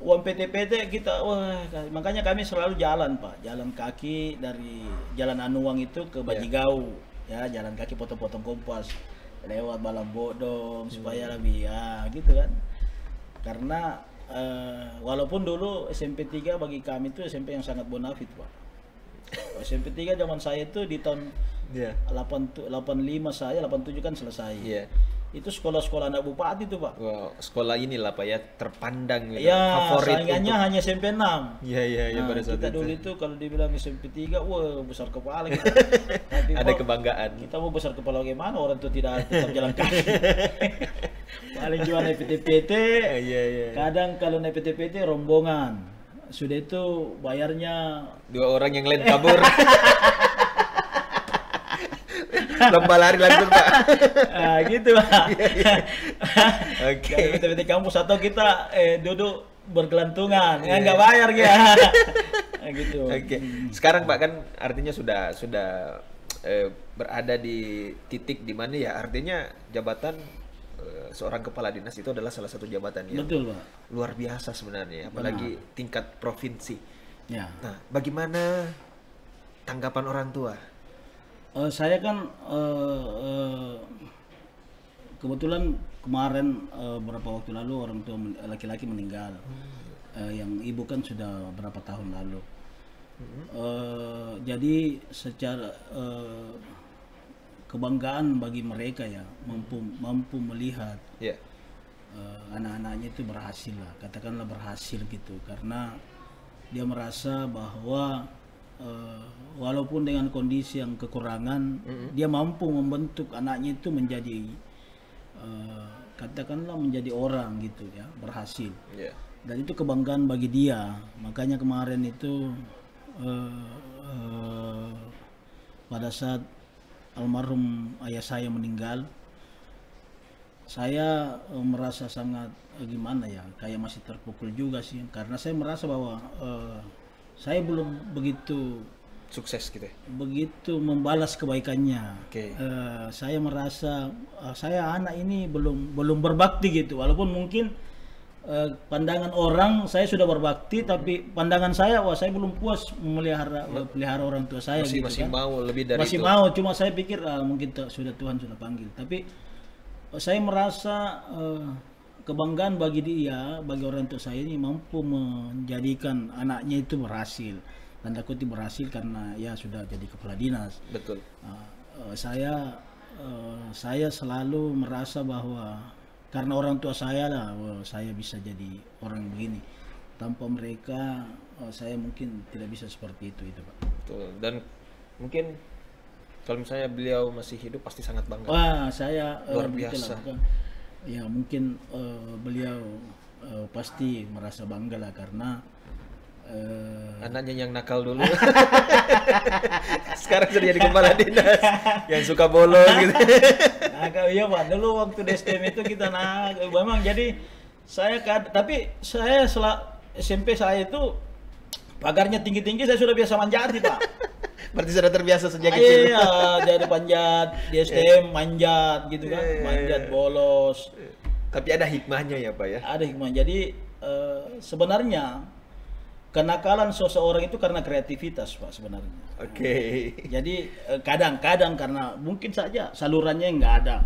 uang PT-PT kita, wah, makanya kami selalu jalan Pak, jalan kaki dari Jalan Anuang itu ke Bajigau, ya jalan kaki potong-potong kompas, lewat Balang Bodong supaya lebih ya gitu kan. Karena walaupun dulu SMP 3 bagi kami itu SMP yang sangat bonafit Pak. SMP 3 zaman saya itu di tahun 85 saya, 87 kan selesai. Itu sekolah-sekolah anak bupati tuh Pak. Wow, sekolah inilah Pak ya, terpandang gitu. Ya, Favorit saingannya hanya SMP 6. Iya, Nah, pada saat kita itu. dulu itu kalau dibilang SMP 3, wah besar kepala kita. Tapi Ada kok kebanggaan. kita mau besar kepala bagaimana, orang itu tidak tetap jalan kaki. Paling jual naik PT-PT. Iya. Kadang kalau naik PT-PT rombongan. Sudah itu bayarnya 2 orang yang lain kabur. Lomba lari langsung Pak. gitu Pak. Oke. Kalau PT-PT kampus atau kita duduk bergelantungan, ya nggak bayar ya. Gitu. Oke. Sekarang Pak kan artinya sudah berada di titik di mana ya artinya jabatan seorang kepala dinas itu adalah salah satu jabatan yang Betul Pak. luar biasa sebenarnya, apalagi tingkat provinsi. Ya. Nah, bagaimana tanggapan orang tua? Saya kan kebetulan kemarin beberapa waktu lalu orang tua laki-laki meninggal. Yang ibu kan sudah berapa tahun lalu. Jadi secara kebanggaan bagi mereka ya mampu melihat anak-anaknya itu berhasil lah, katakanlah berhasil gitu, karena dia merasa bahwa walaupun dengan kondisi yang kekurangan, dia mampu membentuk anaknya itu menjadi katakanlah menjadi orang gitu ya, berhasil. Dan itu kebanggaan bagi dia. Makanya kemarin itu pada saat almarhum ayah saya meninggal, saya merasa sangat gimana ya, kayak masih terpukul juga sih, karena saya merasa bahwa saya belum begitu Sukses gitu ya? begitu membalas kebaikannya. Saya merasa saya anak ini belum berbakti gitu, walaupun mungkin pandangan orang saya sudah berbakti, tapi pandangan saya, wah saya belum puas pelihara orang tua saya masih gitu kan. mau lebih dari Masih itu. mau, cuma saya pikir mungkin sudah Tuhan sudah panggil, tapi saya merasa kebanggaan bagi dia, bagi orang tua saya ini mampu menjadikan anaknya itu berhasil, tanda kutip berhasil, karena ya sudah jadi kepala dinas. Betul. Saya selalu merasa bahwa karena orang tua saya lah, saya bisa jadi orang begini. Tanpa mereka, saya mungkin tidak bisa seperti itu Pak. Betul. Dan mungkin kalau misalnya beliau masih hidup pasti sangat bangga. Wah, saya luar biasa. Ya mungkin beliau pasti merasa bangga lah, karena anaknya yang nakal dulu. Sekarang sudah jadi kepala dinas yang suka bolos gitu. Iya Pak, dulu waktu di STM itu kita memang jadi tapi saya SMP saya itu pagarnya tinggi-tinggi, saya sudah biasa manjati Pak. Berarti sudah terbiasa sejak kecil. Iya, jadi panjat di STM, manjat gitu kan, manjat bolos. Tapi ada hikmahnya ya Pak ya? Ada hikmah. Jadi sebenarnya kenakalan seseorang itu karena kreativitas Pak sebenarnya. Jadi kadang-kadang karena mungkin saja salurannya nggak ada.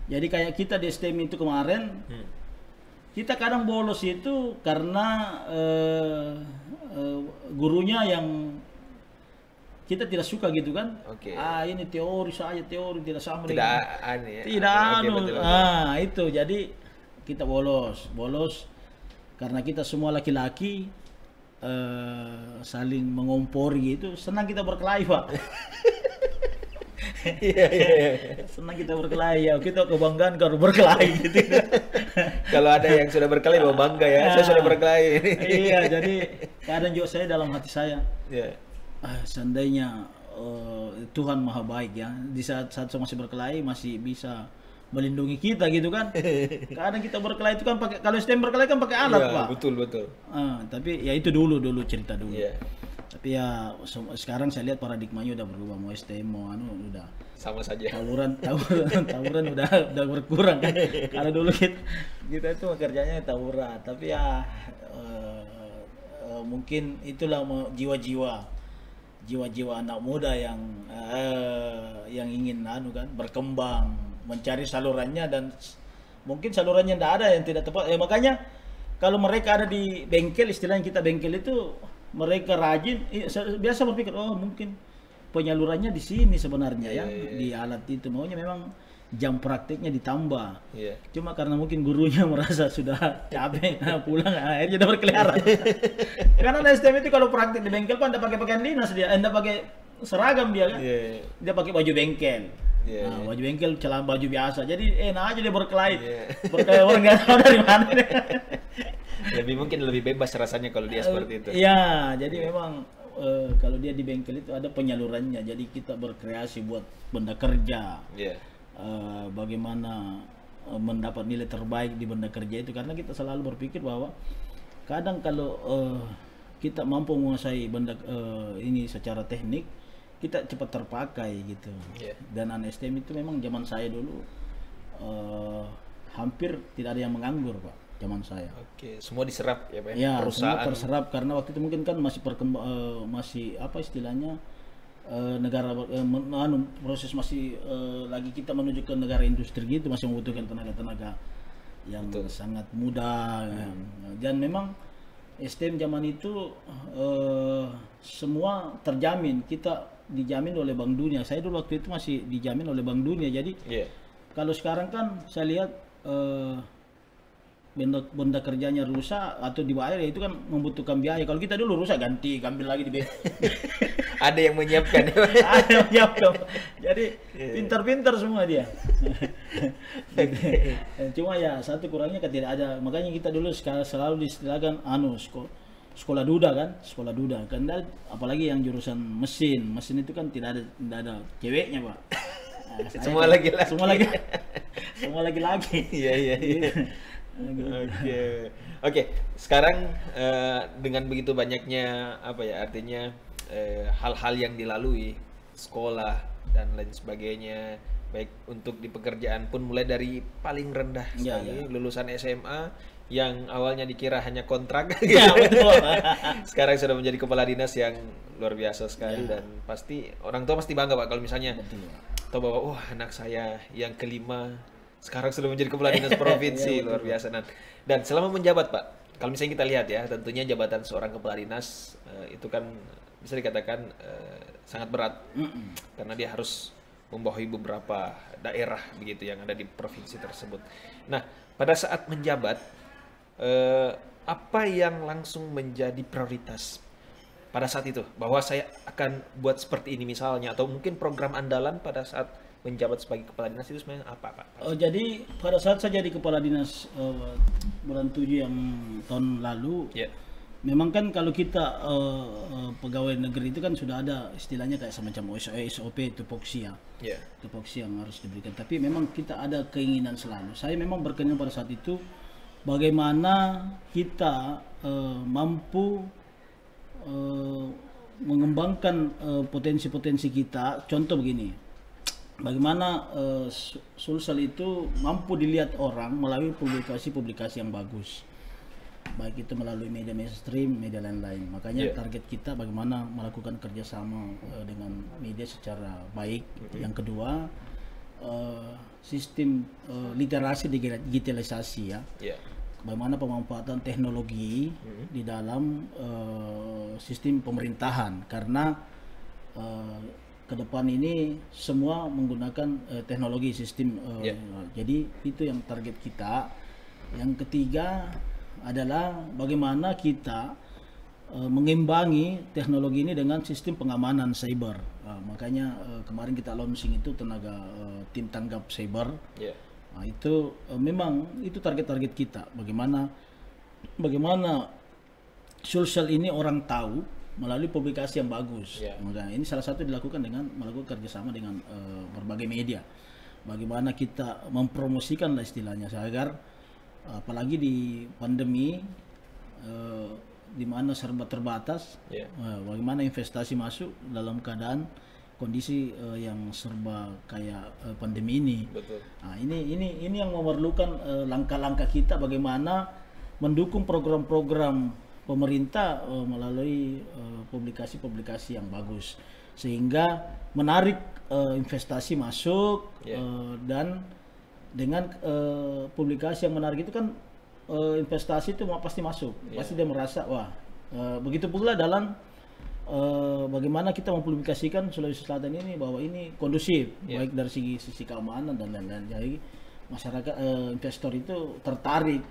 Jadi kayak kita di STM itu kemarin, kita kadang bolos itu karena gurunya yang kita tidak suka gitu kan. Ini teori saja, teori tidak sama dengan itu. Jadi kita bolos karena kita semua laki-laki saling mengompori gitu, senang kita berkelahi Pak. Senang kita berkelahi ya, kita kebanggaan kalau berkelahi gitu. Kalau ada yang sudah berkelahi bawa bangga ya, saya sudah berkelahi. Iya, jadi kadang juga saya dalam hati saya, seandainya Tuhan maha baik ya, di saat saya masih berkelahi masih bisa melindungi kita gitu kan. Kadang kita berkelahi itu kan pakai, kalau STM berkelahi kan pakai alat Pak. Betul. Tapi ya itu dulu cerita dulu. Tapi Tapi ya sekarang saya lihat paradigmanya udah berubah, mau STM mau udah Sama saja. tawuran udah berkurang kan. Kalau dulu kita itu kerjanya tawuran, tapi ya mungkin itulah jiwa-jiwa anak muda yang ingin kan berkembang, mencari salurannya, dan mungkin salurannya tidak ada yang tidak tepat. Makanya kalau mereka ada di bengkel, istilahnya kita bengkel itu, mereka rajin, biasa berpikir, oh mungkin penyalurannya di sini sebenarnya ya, di alat itu. Maunya memang jam prakteknya ditambah. Cuma karena mungkin gurunya merasa sudah capek pulang, akhirnya udah berkeliaran. Karena STM itu kalau praktek di bengkel kan tidak pakai pakaian dinas dia, tidak pakai seragam dia kan. Dia pakai baju bengkel. Baju bengkel, celana baju biasa. Jadi enak aja dia berkelahi. Berkelahi orang nggak tahu dari mana. Mungkin lebih bebas rasanya kalau dia seperti itu. Iya, jadi memang kalau dia di bengkel itu ada penyalurannya. Jadi kita berkreasi buat benda kerja. Bagaimana mendapat nilai terbaik di benda kerja itu, karena kita selalu berpikir bahwa kadang kalau kita mampu menguasai benda ini secara teknik, kita cepat terpakai gitu. Dan anak STM itu memang zaman saya dulu hampir tidak ada yang menganggur Pak, zaman saya. Semua diserap ya Pak? Ya, semua terserap, karena waktu itu mungkin kan masih masih apa istilahnya, negara proses masih lagi kita menuju ke negara industri gitu, masih membutuhkan tenaga-tenaga yang sangat muda. Dan memang STM zaman itu semua terjamin, kita dijamin oleh Bank Dunia. Saya dulu waktu itu masih dijamin oleh Bank Dunia. Jadi kalau sekarang kan saya lihat benda kerjanya rusak atau dibayar, ya itu kan membutuhkan biaya. Kalau kita dulu rusak ganti, ambil lagi di ada yang menyiapkan. Ada yang menyiapkan. Jadi pintar-pintar semua dia. Cuma ya satu kurangnya kan tidak ada. Makanya kita dulu selalu diistilahkan sekolah duda kan, sekolah duda. Kan apalagi yang jurusan mesin itu kan tidak ada ceweknya Pak. Semua laki-laki. Semua laki-laki. Iya. Oke. Sekarang dengan begitu banyaknya artinya hal-hal yang dilalui sekolah dan lain sebagainya, baik untuk di pekerjaan pun mulai dari paling rendah sekali, lulusan SMA yang awalnya dikira hanya kontrak, sekarang sudah menjadi kepala dinas yang luar biasa sekali. Dan pasti orang tua pasti bangga Pak kalau misalnya tahu bahwa anak saya yang kelima sekarang sudah menjadi kepala dinas provinsi. Luar biasa. Dan selama menjabat Pak, kalau misalnya kita lihat ya, tentunya jabatan seorang kepala dinas itu kan bisa dikatakan sangat berat, karena dia harus membawahi beberapa daerah begitu yang ada di provinsi tersebut. Nah, pada saat menjabat, apa yang langsung menjadi prioritas pada saat itu, bahwa saya akan buat seperti ini misalnya, atau mungkin program andalan pada saat menjabat sebagai kepala dinas itu sebenarnya apa Pak? Jadi pada saat saya jadi kepala dinas bulan 7 yang tahun lalu, memang kan kalau kita pegawai negeri itu kan sudah ada istilahnya kayak semacam SOP, tupoksi yang harus diberikan. Tapi memang kita ada keinginan selalu. Saya memang berkeinginan pada saat itu bagaimana kita mampu mengembangkan potensi-potensi kita. Contoh begini, bagaimana Sulsel itu mampu dilihat orang melalui publikasi-publikasi yang bagus, baik itu melalui media mainstream, media lain-lain. Makanya target kita bagaimana melakukan kerjasama dengan media secara baik. Yang kedua, sistem literasi digitalisasi ya. Bagaimana pemanfaatan teknologi di dalam sistem pemerintahan, karena ke depan ini semua menggunakan teknologi sistem. Jadi itu yang target kita. Yang ketiga adalah bagaimana kita mengimbangi teknologi ini dengan sistem pengamanan cyber. Makanya kemarin kita launching itu tim tanggap cyber. Itu memang itu target-target kita. Bagaimana Sulsel ini orang tahu melalui publikasi yang bagus. Makanya ini salah satu dilakukan dengan melakukan kerjasama dengan berbagai media. Bagaimana kita mempromosikan lah istilahnya, agar apalagi di pandemi di mana serba terbatas. Ya. Bagaimana investasi masuk dalam keadaan kondisi yang serba kayak pandemi ini. Betul. Nah, ini yang memerlukan langkah-langkah kita bagaimana mendukung program-program pemerintah melalui publikasi-publikasi yang bagus sehingga menarik investasi masuk. Dan dengan publikasi yang menarik itu kan investasi itu pasti masuk, pasti dia merasa wah. Begitu pula dalam bagaimana kita mempublikasikan Sulawesi Selatan ini bahwa ini kondusif, baik dari sisi keamanan dan lain-lain. Jadi masyarakat investor itu tertarik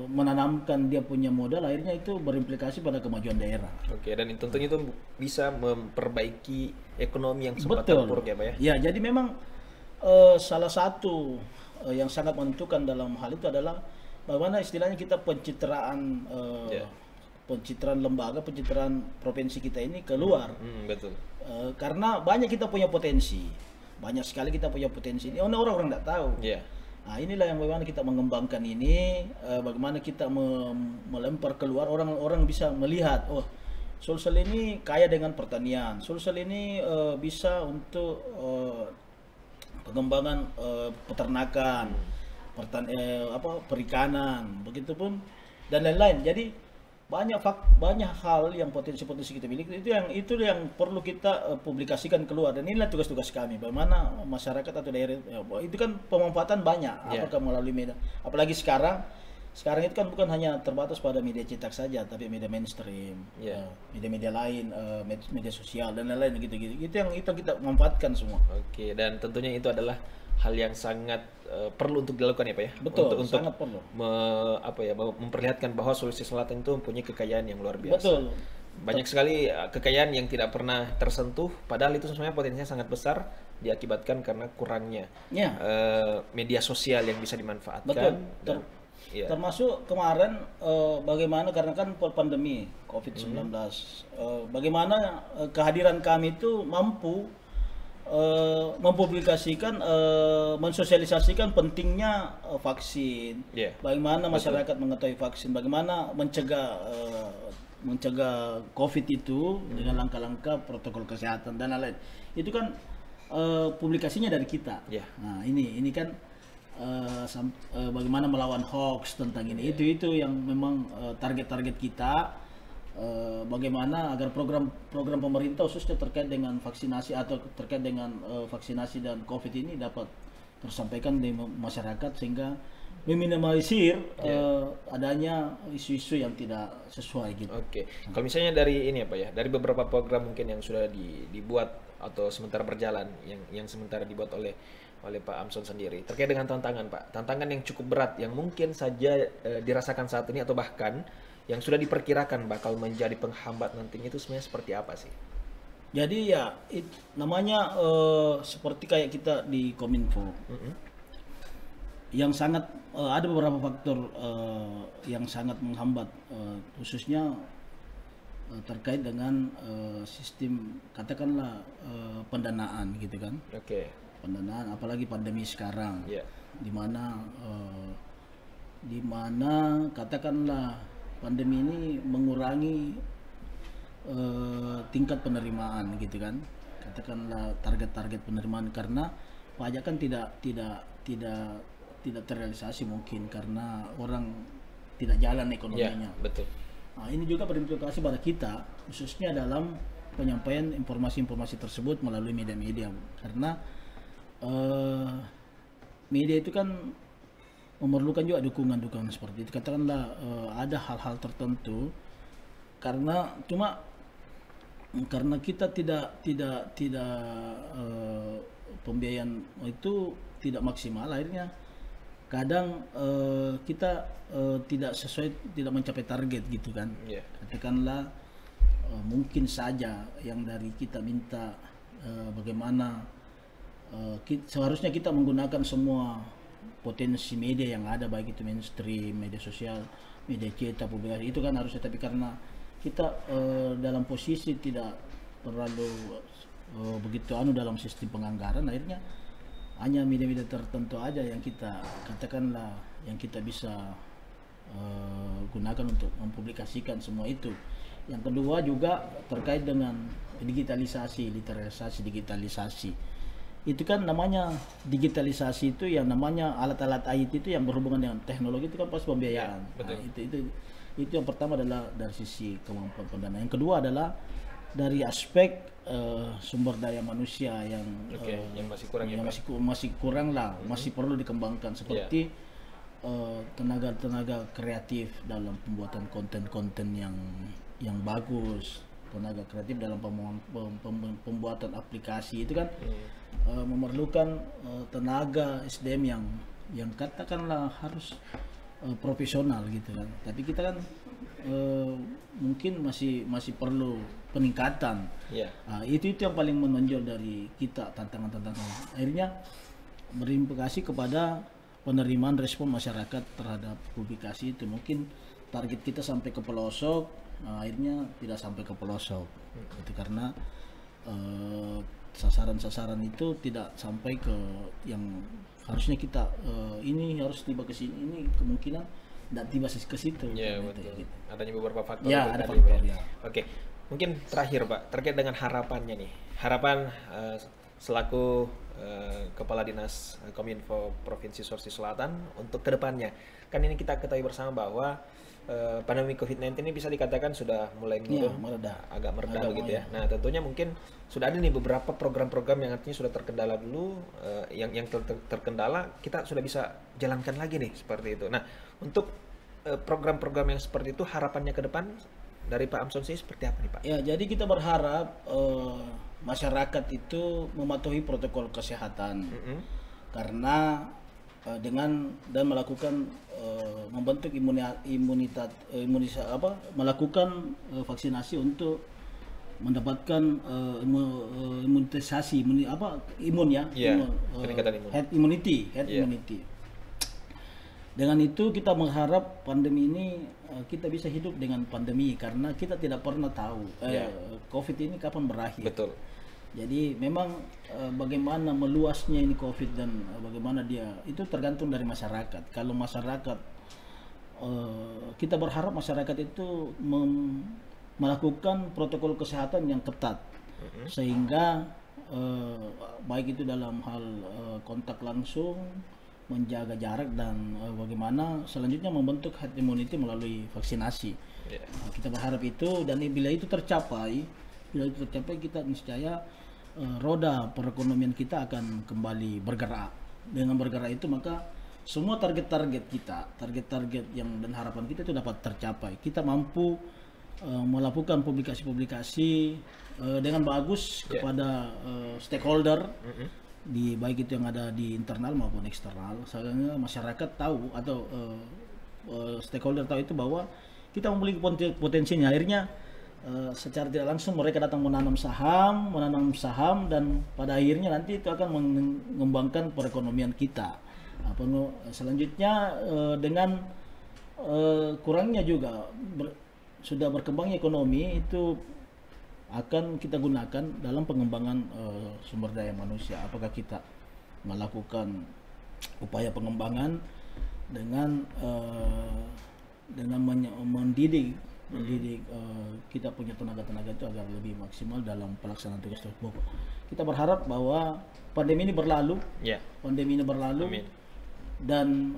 menanamkan dia punya modal, akhirnya itu berimplikasi pada kemajuan daerah. Oke, dan tentunya itu bisa memperbaiki ekonomi yang sempat terpuruk ya Pak ya? Ya, jadi memang salah satu yang sangat menentukan dalam hal itu adalah bagaimana istilahnya kita pencitraan lembaga, pencitraan provinsi kita ini keluar. Betul. Karena banyak kita punya potensi, banyak sekali kita punya potensi. Ini orang-orang tidak tahu. Nah, inilah yang bagaimana kita mengembangkan ini, bagaimana kita melempar keluar, orang-orang bisa melihat, oh Sulsel ini kaya dengan pertanian, Sulsel ini bisa untuk pengembangan peternakan, perikanan, begitupun dan lain-lain. Jadi banyak hal yang potensi-potensi kita miliki itu yang perlu kita publikasikan keluar, dan inilah tugas-tugas kami bagaimana masyarakat atau daerah itu kan pemanfaatan banyak apakah melalui media, apalagi sekarang itu kan bukan hanya terbatas pada media cetak saja tapi media mainstream, media-media lain, media sosial dan lain-lain gitu-gitu. Itu yang kita manfaatkan semua. Oke, dan tentunya itu adalah hal yang sangat perlu untuk dilakukan ya Pak ya. Betul, untuk sangat perlu. Memperlihatkan bahwa Sulawesi Selatan itu mempunyai kekayaan yang luar biasa. Betul. Banyak sekali kekayaan yang tidak pernah tersentuh, padahal itu sebenarnya potensinya sangat besar diakibatkan karena kurangnya media sosial yang bisa dimanfaatkan. Betul. Termasuk kemarin bagaimana karena kan pandemi COVID-19, bagaimana kehadiran kami itu mampu mempublikasikan, mensosialisasikan pentingnya vaksin, bagaimana masyarakat mengetahui vaksin, bagaimana mencegah COVID itu dengan langkah-langkah protokol kesehatan dan lain-lain. Itu kan publikasinya dari kita. Nah ini kan bagaimana melawan hoax tentang ini. Itu yang memang target-target kita. Bagaimana agar program pemerintah khususnya terkait dengan vaksinasi atau terkait dengan vaksinasi dan COVID ini dapat tersampaikan di masyarakat sehingga meminimalisir adanya isu-isu yang tidak sesuai gitu. Oke. Kalau misalnya dari ini apa ya, dari beberapa program mungkin yang sudah dibuat atau sementara berjalan, yang sementara dibuat oleh Pak Amson sendiri, terkait dengan tantangan yang cukup berat yang mungkin saja dirasakan saat ini atau bahkan yang sudah diperkirakan bakal menjadi penghambat nantinya, itu sebenarnya seperti apa sih? Jadi ya namanya seperti kayak kita di Kominfo, yang sangat ada beberapa faktor yang sangat menghambat, khususnya terkait dengan sistem katakanlah pendanaan gitu kan. Pendanaan, apalagi pandemi sekarang, di mana katakanlah pandemi ini mengurangi tingkat penerimaan gitu kan, katakanlah target-target penerimaan, karena pajak kan tidak terrealisasi mungkin karena orang tidak jalan ekonominya. Betul. Nah, ini juga berimplikasi pada kita khususnya dalam penyampaian informasi-informasi tersebut melalui media-media, karena media itu kan memerlukan juga dukungan seperti itu. Katakanlah ada hal-hal tertentu karena kita tidak pembiayaan itu tidak maksimal, akhirnya kadang kita tidak mencapai target gitu kan. Katakanlah mungkin saja yang dari kita minta bagaimana seharusnya kita menggunakan semua potensi media yang ada, baik itu mainstream, media sosial, media cetak, publikasi, itu kan harusnya, tapi karena kita dalam posisi tidak terlalu begitu dalam sistem penganggaran, akhirnya hanya media-media tertentu aja yang kita katakanlah yang kita bisa gunakan untuk mempublikasikan semua itu. Yang kedua juga terkait dengan digitalisasi, literasi digitalisasi. Itu kan namanya digitalisasi itu yang namanya alat-alat IT itu yang berhubungan dengan teknologi itu kan pasti pembiayaan. Betul. Nah, itu yang pertama adalah dari sisi kemampuan pendanaan. Yang kedua adalah dari aspek sumber daya manusia yang yang masih kurang ya, yang Pak? masih kurang lah, masih perlu dikembangkan seperti tenaga kreatif dalam pembuatan konten-konten yang bagus, tenaga kreatif dalam pembuatan aplikasi itu kan memerlukan tenaga SDM yang katakanlah harus profesional gitu kan. Tapi kita kan mungkin masih perlu peningkatan. Itu yang paling menonjol dari kita, tantangan-tantangan. Akhirnya berimplikasi kepada penerimaan respon masyarakat terhadap publikasi itu. Mungkin target kita sampai ke pelosok, akhirnya tidak sampai ke pelosok. Itu karena sasaran-sasaran itu tidak sampai ke yang harusnya kita ini harus tiba ke sini, ini kemungkinan tidak tiba ke situ. Ya, betul. Gitu. Adanya beberapa faktor. Ya, ada tadi, faktor. Pak. Ya. Oke, mungkin terakhir Pak, terkait dengan harapannya nih. Harapan selaku Kepala Dinas Kominfo Provinsi Sulawesi Selatan untuk kedepannya. Kan ini kita ketahui bersama bahwa pandemi COVID-19 ini bisa dikatakan sudah mulai menurun, agak mereda begitu ya. Nah, tentunya mungkin sudah ada nih beberapa program-program yang artinya sudah terkendala dulu, yang terkendala kita sudah bisa jalankan lagi nih seperti itu. Nah, untuk program-program yang seperti itu harapannya ke depan dari Pak Amson sih seperti apa nih Pak? Ya, jadi kita berharap masyarakat itu mematuhi protokol kesehatan karena dengan dan melakukan membentuk melakukan vaksinasi untuk mendapatkan imunisasi peningkatan imun. herd immunity. Dengan itu kita mengharap pandemi ini kita bisa hidup dengan pandemi karena kita tidak pernah tahu COVID ini kapan berakhir. Betul. Jadi memang bagaimana meluasnya ini COVID dan bagaimana dia itu tergantung dari masyarakat. Kalau masyarakat kita berharap masyarakat itu melakukan protokol kesehatan yang ketat sehingga baik itu dalam hal kontak langsung, menjaga jarak dan bagaimana selanjutnya membentuk herd immunity melalui vaksinasi. Kita berharap itu dan bila itu tercapai kita niscaya roda perekonomian kita akan kembali bergerak. Dengan bergerak itu maka semua target-target yang dan harapan kita itu dapat tercapai. Kita mampu melakukan publikasi-publikasi dengan bagus kepada stakeholder baik itu yang ada di internal maupun eksternal, sehingga masyarakat tahu atau stakeholder tahu itu bahwa kita memiliki potensinya. Akhirnya secara tidak langsung mereka datang menanam saham dan pada akhirnya nanti itu akan mengembangkan perekonomian kita. Selanjutnya dengan kurangnya juga sudah berkembangnya ekonomi itu akan kita gunakan dalam pengembangan sumber daya manusia. Apakah kita melakukan upaya pengembangan dengan mendidik kita punya tenaga itu agar lebih maksimal dalam pelaksanaan tugas pokok. Kita berharap bahwa pandemi ini berlalu, Amin. Dan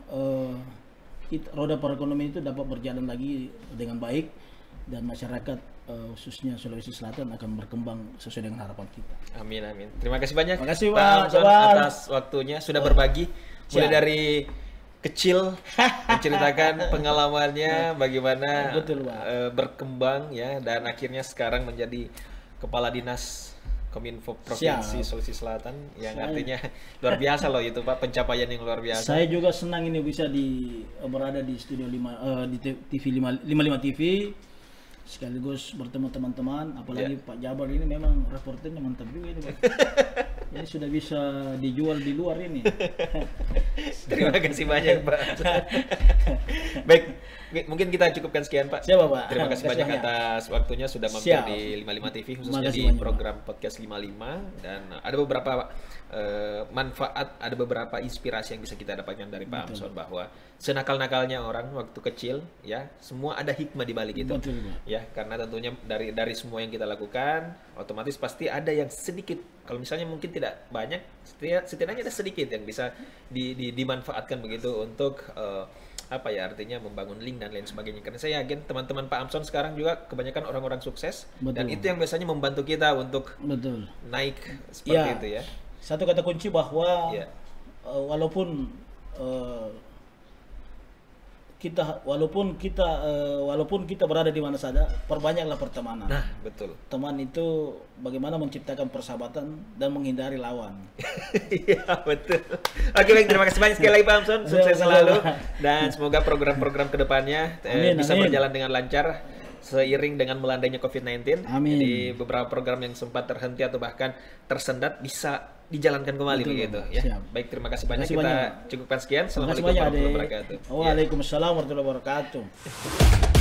roda perekonomian itu dapat berjalan lagi dengan baik dan masyarakat khususnya Sulawesi Selatan akan berkembang sesuai dengan harapan kita. Amin. Terima kasih banyak Pak Amson atas waktunya sudah berbagi mulai dari kecil menceritakan pengalamannya bagaimana berkembang ya dan akhirnya sekarang menjadi Kepala Dinas Kominfo Provinsi Sulawesi Selatan yang artinya luar biasa loh itu Pak, pencapaian yang luar biasa. Saya juga senang ini bisa berada di studio 5 di TV 55 TV sekaligus bertemu teman-teman, apalagi Pak Jabar ini memang reporternya mantap juga ini Pak. Ini sudah bisa dijual di luar ini. Terima kasih banyak Pak. Baik, Mungkin kita cukupkan sekian, Pak. Siapa, Pak? Terima kasih banyak banyak. atas waktunya sudah mampir Siap. di 55 TV khususnya Makasih di banyak, program podcast 55, dan ada beberapa manfaat, ada beberapa inspirasi yang bisa kita dapatkan dari Pak Amson, bahwa senakal-nakalnya orang waktu kecil ya, semua ada hikmah di balik itu. Betul, Pak. Ya, karena tentunya dari semua yang kita lakukan otomatis pasti ada yang sedikit, kalau misalnya mungkin tidak banyak, setidaknya ada sedikit yang bisa dimanfaatkan begitu untuk apa ya, artinya membangun link dan lain sebagainya. Karena saya yakin teman-teman Pak Amson sekarang juga kebanyakan orang-orang sukses. Betul. Dan itu yang biasanya membantu kita untuk Betul. naik seperti itu ya. Satu kata kunci bahwa Ya. walaupun kita berada di mana saja, perbanyaklah pertemanan. Nah, betul. Teman itu bagaimana menciptakan persahabatan dan menghindari lawan. Iya, betul. Oke, baik, terima kasih banyak sekali lagi Pak Amson. Sukses selalu dan semoga program-program kedepannya bisa berjalan dengan lancar seiring dengan melandainya COVID-19. Amin. Jadi beberapa program yang sempat terhenti atau bahkan tersendat bisa dijalankan kembali. Betul, begitu Pak. ya. Siap. Baik, terima kasih banyak. Terima kasih Kita banyak. cukupkan sekian. Terima kasih Assalamualaikum banyak, warahmatullahi Adik. wabarakatuh. Waalaikumsalam warahmatullahi wabarakatuh.